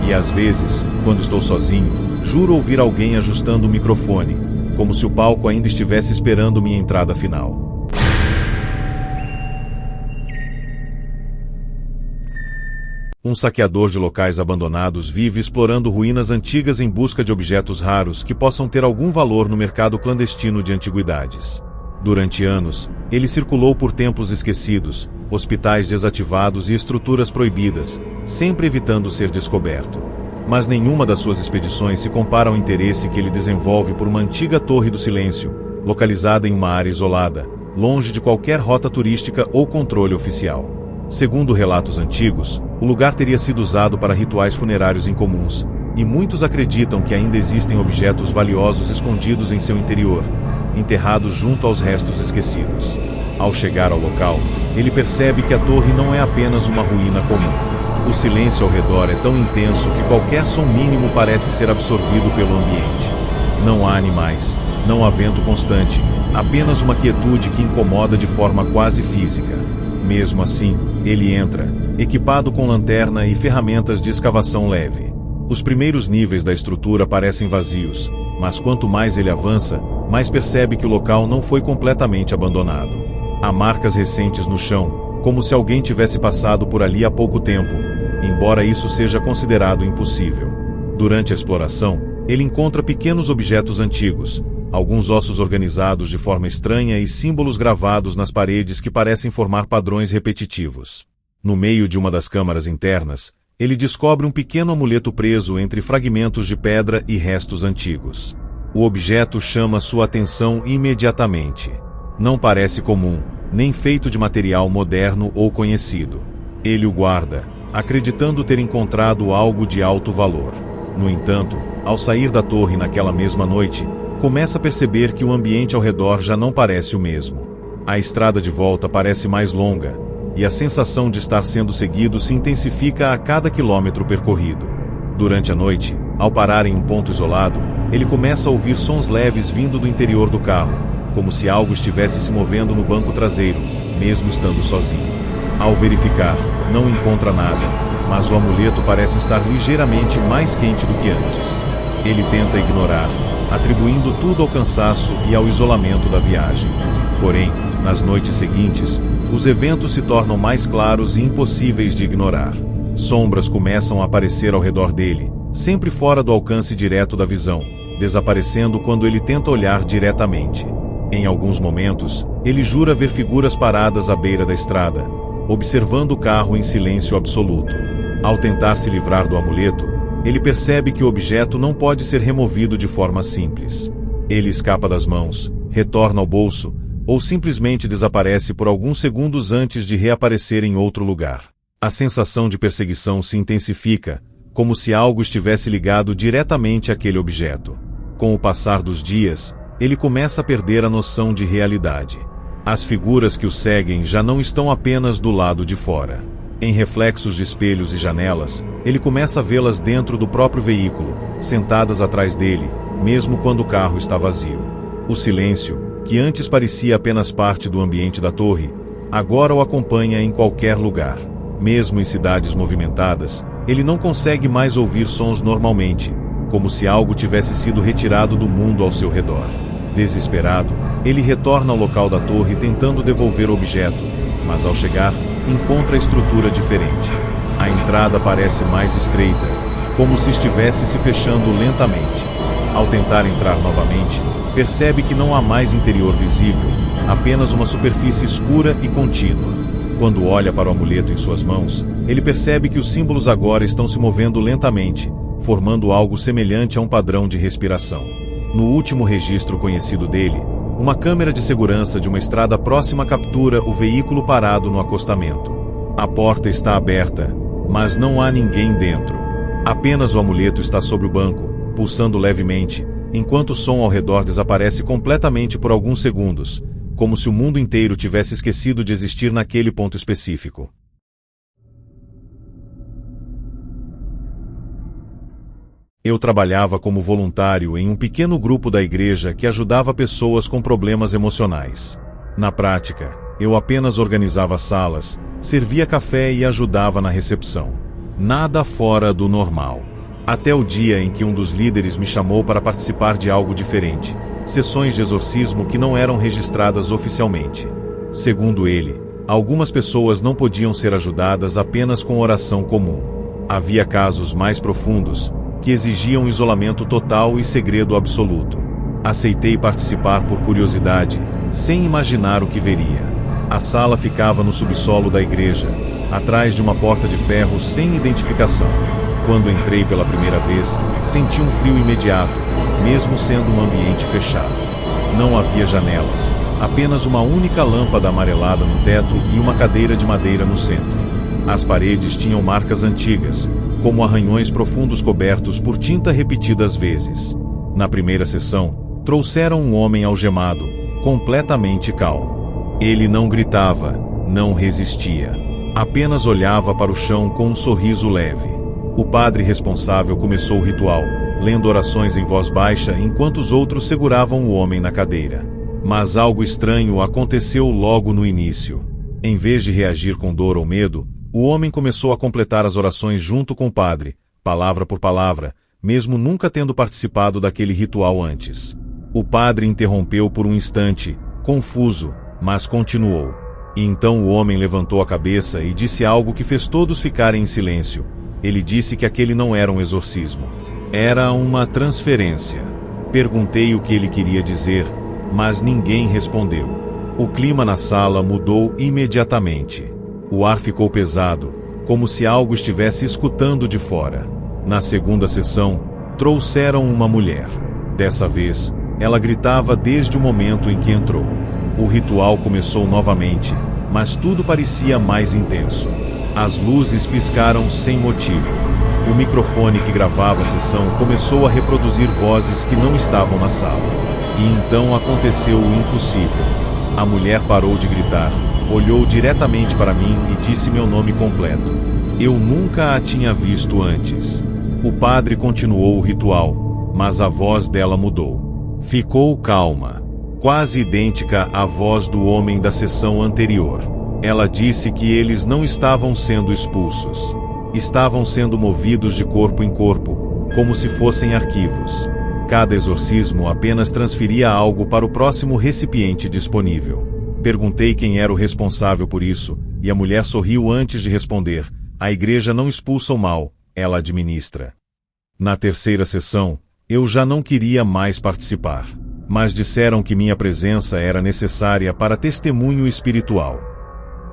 E às vezes, quando estou sozinho, juro ouvir alguém ajustando o microfone, como se o palco ainda estivesse esperando minha entrada final. Um saqueador de locais abandonados vive explorando ruínas antigas em busca de objetos raros que possam ter algum valor no mercado clandestino de antiguidades. Durante anos, ele circulou por templos esquecidos, hospitais desativados e estruturas proibidas, sempre evitando ser descoberto. Mas nenhuma das suas expedições se compara ao interesse que ele desenvolve por uma antiga Torre do Silêncio, localizada em uma área isolada, longe de qualquer rota turística ou controle oficial. Segundo relatos antigos, o lugar teria sido usado para rituais funerários incomuns, e muitos acreditam que ainda existem objetos valiosos escondidos em seu interior, enterrados junto aos restos esquecidos. Ao chegar ao local, ele percebe que a torre não é apenas uma ruína comum. O silêncio ao redor é tão intenso que qualquer som mínimo parece ser absorvido pelo ambiente. Não há animais, não há vento constante, apenas uma quietude que incomoda de forma quase física. Mesmo assim, ele entra, equipado com lanterna e ferramentas de escavação leve. Os primeiros níveis da estrutura parecem vazios, mas quanto mais ele avança, mais percebe que o local não foi completamente abandonado. Há marcas recentes no chão, como se alguém tivesse passado por ali há pouco tempo, embora isso seja considerado impossível. Durante a exploração, ele encontra pequenos objetos antigos, alguns ossos organizados de forma estranha e símbolos gravados nas paredes que parecem formar padrões repetitivos. No meio de uma das câmaras internas, ele descobre um pequeno amuleto preso entre fragmentos de pedra e restos antigos. O objeto chama sua atenção imediatamente. Não parece comum, nem feito de material moderno ou conhecido. Ele o guarda, acreditando ter encontrado algo de alto valor. No entanto, ao sair da torre naquela mesma noite, começa a perceber que o ambiente ao redor já não parece o mesmo. A estrada de volta parece mais longa, e a sensação de estar sendo seguido se intensifica a cada quilômetro percorrido. Durante a noite, ao parar em um ponto isolado, ele começa a ouvir sons leves vindo do interior do carro, como se algo estivesse se movendo no banco traseiro, mesmo estando sozinho. Ao verificar, não encontra nada, mas o amuleto parece estar ligeiramente mais quente do que antes. Ele tenta ignorar, atribuindo tudo ao cansaço e ao isolamento da viagem. Porém, Nas noites seguintes, os eventos se tornam mais claros e impossíveis de ignorar. Sombras começam a aparecer ao redor dele, sempre fora do alcance direto da visão, desaparecendo quando ele tenta olhar diretamente. Em alguns momentos, ele jura ver figuras paradas à beira da estrada, observando o carro em silêncio absoluto. Ao tentar se livrar do amuleto, ele percebe que o objeto não pode ser removido de forma simples. Ele escapa das mãos, retorna ao bolso, ou simplesmente desaparece por alguns segundos antes de reaparecer em outro lugar. A sensação de perseguição se intensifica, como se algo estivesse ligado diretamente àquele objeto. Com o passar dos dias, ele começa a perder a noção de realidade. As figuras que o seguem já não estão apenas do lado de fora. Em reflexos de espelhos e janelas, ele começa a vê-las dentro do próprio veículo, sentadas atrás dele, mesmo quando o carro está vazio. O silêncio, que antes parecia apenas parte do ambiente da torre, agora o acompanha em qualquer lugar. Mesmo em cidades movimentadas, ele não consegue mais ouvir sons normalmente, como se algo tivesse sido retirado do mundo ao seu redor. Desesperado, ele retorna ao local da torre tentando devolver o objeto, mas ao chegar, encontra a estrutura diferente. A entrada parece mais estreita, como se estivesse se fechando lentamente. Ao tentar entrar novamente, percebe que não há mais interior visível, apenas uma superfície escura e contínua. Quando olha para o amuleto em suas mãos, ele percebe que os símbolos agora estão se movendo lentamente, formando algo semelhante a um padrão de respiração. No último registro conhecido dele, uma câmera de segurança de uma estrada próxima captura o veículo parado no acostamento. A porta está aberta, mas não há ninguém dentro. Apenas o amuleto está sobre o banco, pulsando levemente, enquanto o som ao redor desaparece completamente por alguns segundos, como se o mundo inteiro tivesse esquecido de existir naquele ponto específico. Eu trabalhava como voluntário em um pequeno grupo da igreja que ajudava pessoas com problemas emocionais. Na prática, eu apenas organizava salas, servia café e ajudava na recepção. Nada fora do normal. Até o dia em que um dos líderes me chamou para participar de algo diferente, sessões de exorcismo que não eram registradas oficialmente. Segundo ele, algumas pessoas não podiam ser ajudadas apenas com oração comum. Havia casos mais profundos, que exigiam isolamento total e segredo absoluto. Aceitei participar por curiosidade, sem imaginar o que veria. A sala ficava no subsolo da igreja, atrás de uma porta de ferro sem identificação. Quando entrei pela primeira vez, senti um frio imediato, mesmo sendo um ambiente fechado. Não havia janelas, apenas uma única lâmpada amarelada no teto e uma cadeira de madeira no centro. As paredes tinham marcas antigas, como arranhões profundos cobertos por tinta repetidas vezes. Na primeira sessão, trouxeram um homem algemado, completamente calmo. Ele não gritava, não resistia. Apenas olhava para o chão com um sorriso leve. O padre responsável começou o ritual, lendo orações em voz baixa enquanto os outros seguravam o homem na cadeira. Mas algo estranho aconteceu logo no início. Em vez de reagir com dor ou medo, o homem começou a completar as orações junto com o padre, palavra por palavra, mesmo nunca tendo participado daquele ritual antes. O padre interrompeu por um instante, confuso, mas continuou. E então o homem levantou a cabeça e disse algo que fez todos ficarem em silêncio. Ele disse que aquele não era um exorcismo. Era uma transferência. Perguntei o que ele queria dizer, mas ninguém respondeu. O clima na sala mudou imediatamente. O ar ficou pesado, como se algo estivesse escutando de fora. Na segunda sessão, trouxeram uma mulher. Dessa vez, ela gritava desde o momento em que entrou. O ritual começou novamente, mas tudo parecia mais intenso. As luzes piscaram sem motivo. O microfone que gravava a sessão começou a reproduzir vozes que não estavam na sala. E então aconteceu o impossível. A mulher parou de gritar, olhou diretamente para mim e disse meu nome completo. Eu nunca a tinha visto antes. O padre continuou o ritual, mas a voz dela mudou. Ficou calma, quase idêntica à voz do homem da sessão anterior. Ela disse que eles não estavam sendo expulsos. Estavam sendo movidos de corpo em corpo, como se fossem arquivos. Cada exorcismo apenas transferia algo para o próximo recipiente disponível. Perguntei quem era o responsável por isso, e a mulher sorriu antes de responder: a igreja não expulsa o mal, ela administra. Na terceira sessão, eu já não queria mais participar. Mas disseram que minha presença era necessária para testemunho espiritual.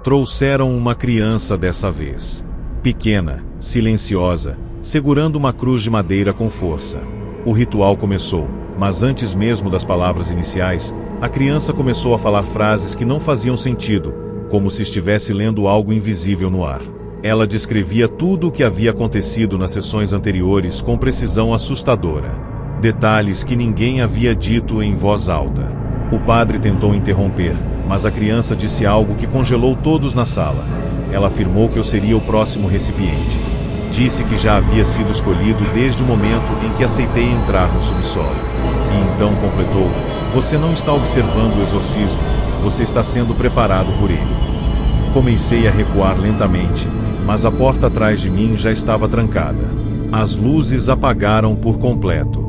Trouxeram uma criança dessa vez. Pequena, silenciosa, segurando uma cruz de madeira com força. O ritual começou, mas antes mesmo das palavras iniciais, a criança começou a falar frases que não faziam sentido, como se estivesse lendo algo invisível no ar. Ela descrevia tudo o que havia acontecido nas sessões anteriores com precisão assustadora. Detalhes que ninguém havia dito em voz alta. O padre tentou interromper, mas a criança disse algo que congelou todos na sala. Ela afirmou que eu seria o próximo recipiente. Disse que já havia sido escolhido desde o momento em que aceitei entrar no subsolo. E então completou: você não está observando o exorcismo, você está sendo preparado por ele. Comecei a recuar lentamente, mas a porta atrás de mim já estava trancada. As luzes apagaram por completo.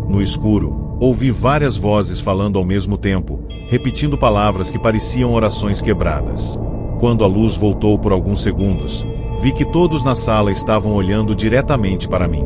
No escuro, ouvi várias vozes falando ao mesmo tempo, repetindo palavras que pareciam orações quebradas. Quando a luz voltou por alguns segundos, vi que todos na sala estavam olhando diretamente para mim.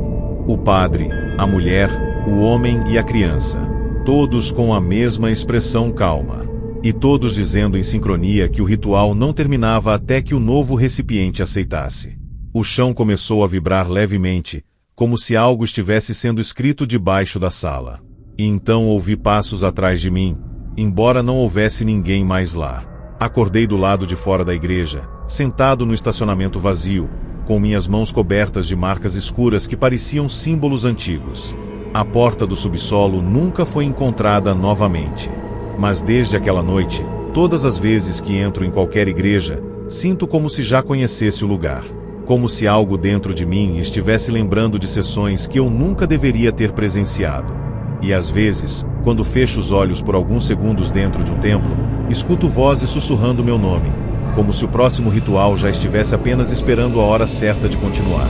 O padre, a mulher, o homem e a criança. Todos com a mesma expressão calma. E todos dizendo em sincronia que o ritual não terminava até que o novo recipiente aceitasse. O chão começou a vibrar levemente, como se algo estivesse sendo escrito debaixo da sala. E então ouvi passos atrás de mim, embora não houvesse ninguém mais lá. Acordei do lado de fora da igreja, sentado no estacionamento vazio, com minhas mãos cobertas de marcas escuras que pareciam símbolos antigos. A porta do subsolo nunca foi encontrada novamente. Mas desde aquela noite, todas as vezes que entro em qualquer igreja, sinto como se já conhecesse o lugar. Como se algo dentro de mim estivesse lembrando de sessões que eu nunca deveria ter presenciado. E às vezes, quando fecho os olhos por alguns segundos dentro de um templo, escuto vozes sussurrando meu nome, como se o próximo ritual já estivesse apenas esperando a hora certa de continuar.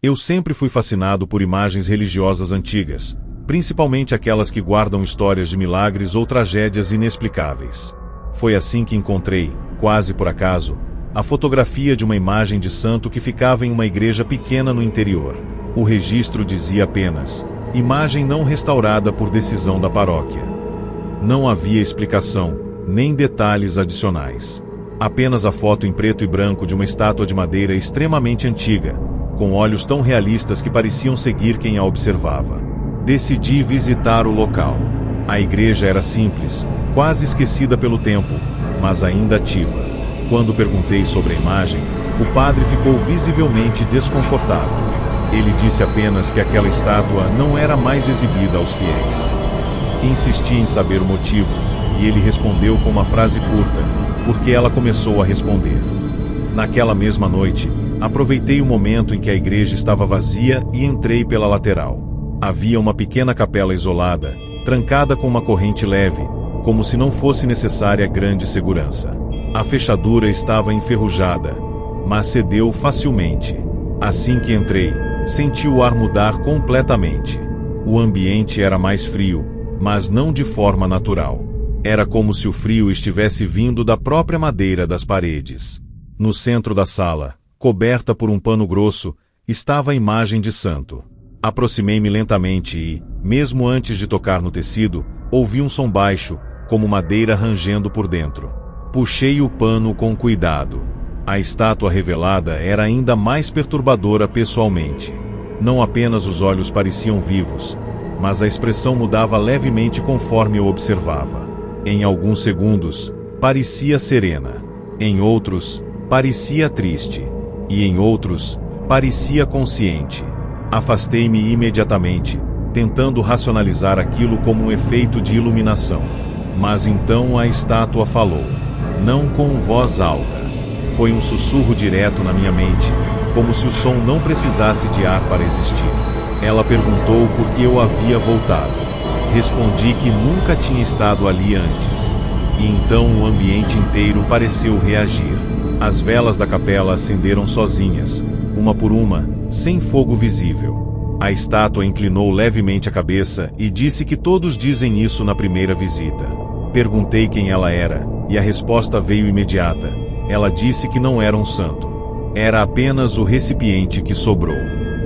Eu sempre fui fascinado por imagens religiosas antigas, principalmente aquelas que guardam histórias de milagres ou tragédias inexplicáveis. Foi assim que encontrei, quase por acaso, a fotografia de uma imagem de santo que ficava em uma igreja pequena no interior. O registro dizia apenas: imagem não restaurada por decisão da paróquia. Não havia explicação, nem detalhes adicionais. Apenas a foto em preto e branco de uma estátua de madeira extremamente antiga, com olhos tão realistas que pareciam seguir quem a observava. Decidi visitar o local. A igreja era simples, quase esquecida pelo tempo, mas ainda ativa. Quando perguntei sobre a imagem, o padre ficou visivelmente desconfortável. Ele disse apenas que aquela estátua não era mais exibida aos fiéis. Insisti em saber o motivo, e ele respondeu com uma frase curta, porque ela começou a responder. Naquela mesma noite, aproveitei o momento em que a igreja estava vazia e entrei pela lateral. Havia uma pequena capela isolada, trancada com uma corrente leve, como se não fosse necessária grande segurança. A fechadura estava enferrujada, mas cedeu facilmente. Assim que entrei, senti o ar mudar completamente. O ambiente era mais frio, mas não de forma natural. Era como se o frio estivesse vindo da própria madeira das paredes. No centro da sala, coberta por um pano grosso, estava a imagem de santo. Aproximei-me lentamente e, mesmo antes de tocar no tecido, ouvi um som baixo, como madeira rangendo por dentro. Puxei o pano com cuidado. A estátua revelada era ainda mais perturbadora pessoalmente. Não apenas os olhos pareciam vivos, mas a expressão mudava levemente conforme eu observava. Em alguns segundos, parecia serena. Em outros, parecia triste. E em outros, parecia consciente. Afastei-me imediatamente, tentando racionalizar aquilo como um efeito de iluminação. Mas então a estátua falou. Não com voz alta. Foi um sussurro direto na minha mente, como se o som não precisasse de ar para existir. Ela perguntou por que eu havia voltado. Respondi que nunca tinha estado ali antes. E então o ambiente inteiro pareceu reagir. As velas da capela acenderam sozinhas, uma por uma, sem fogo visível. A estátua inclinou levemente a cabeça e disse que todos dizem isso na primeira visita. Perguntei quem ela era, e a resposta veio imediata. Ela disse que não era um santo. Era apenas o recipiente que sobrou.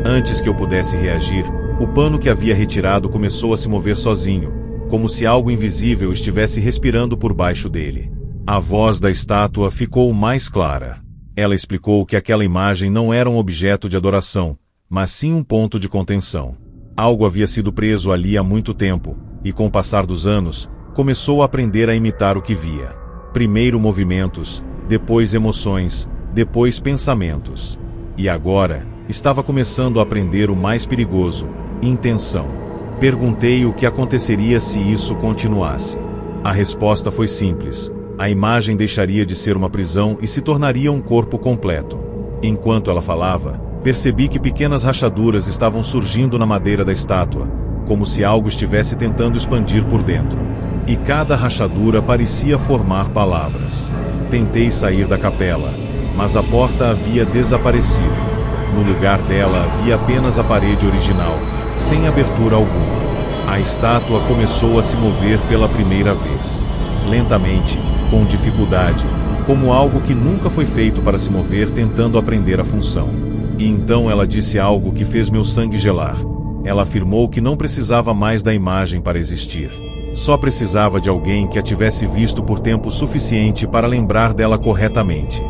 Antes que eu pudesse reagir, o pano que havia retirado começou a se mover sozinho, como se algo invisível estivesse respirando por baixo dele. A voz da estátua ficou mais clara. Ela explicou que aquela imagem não era um objeto de adoração, mas sim um ponto de contenção. Algo havia sido preso ali há muito tempo, e com o passar dos anos, começou a aprender a imitar o que via. Primeiro movimentos, depois emoções, depois pensamentos. E agora, estava começando a aprender o mais perigoso: intenção. Perguntei o que aconteceria se isso continuasse. A resposta foi simples. A imagem deixaria de ser uma prisão e se tornaria um corpo completo. Enquanto ela falava, percebi que pequenas rachaduras estavam surgindo na madeira da estátua, como se algo estivesse tentando expandir por dentro. E cada rachadura parecia formar palavras. Tentei sair da capela, mas a porta havia desaparecido. No lugar dela havia apenas a parede original, sem abertura alguma. A estátua começou a se mover pela primeira vez. Lentamente, com dificuldade, como algo que nunca foi feito para se mover tentando aprender a função. E então ela disse algo que fez meu sangue gelar. Ela afirmou que não precisava mais da imagem para existir. Só precisava de alguém que a tivesse visto por tempo suficiente para lembrar dela corretamente.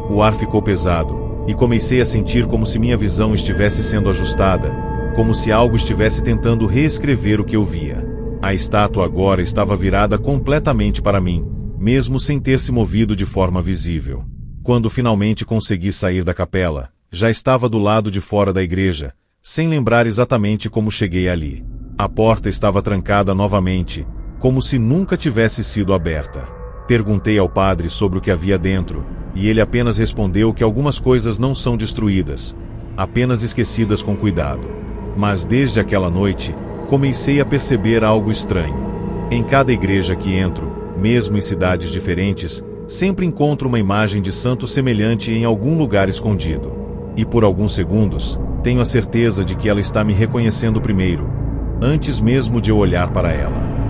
O ar ficou pesado, e comecei a sentir como se minha visão estivesse sendo ajustada, como se algo estivesse tentando reescrever o que eu via. A estátua agora estava virada completamente para mim, mesmo sem ter se movido de forma visível. Quando finalmente consegui sair da capela, já estava do lado de fora da igreja, sem lembrar exatamente como cheguei ali. A porta estava trancada novamente, como se nunca tivesse sido aberta. Perguntei ao padre sobre o que havia dentro, e ele apenas respondeu que algumas coisas não são destruídas, apenas esquecidas com cuidado. Mas desde aquela noite, comecei a perceber algo estranho. Em cada igreja que entro, mesmo em cidades diferentes, sempre encontro uma imagem de santo semelhante em algum lugar escondido. E por alguns segundos, tenho a certeza de que ela está me reconhecendo primeiro, antes mesmo de eu olhar para ela.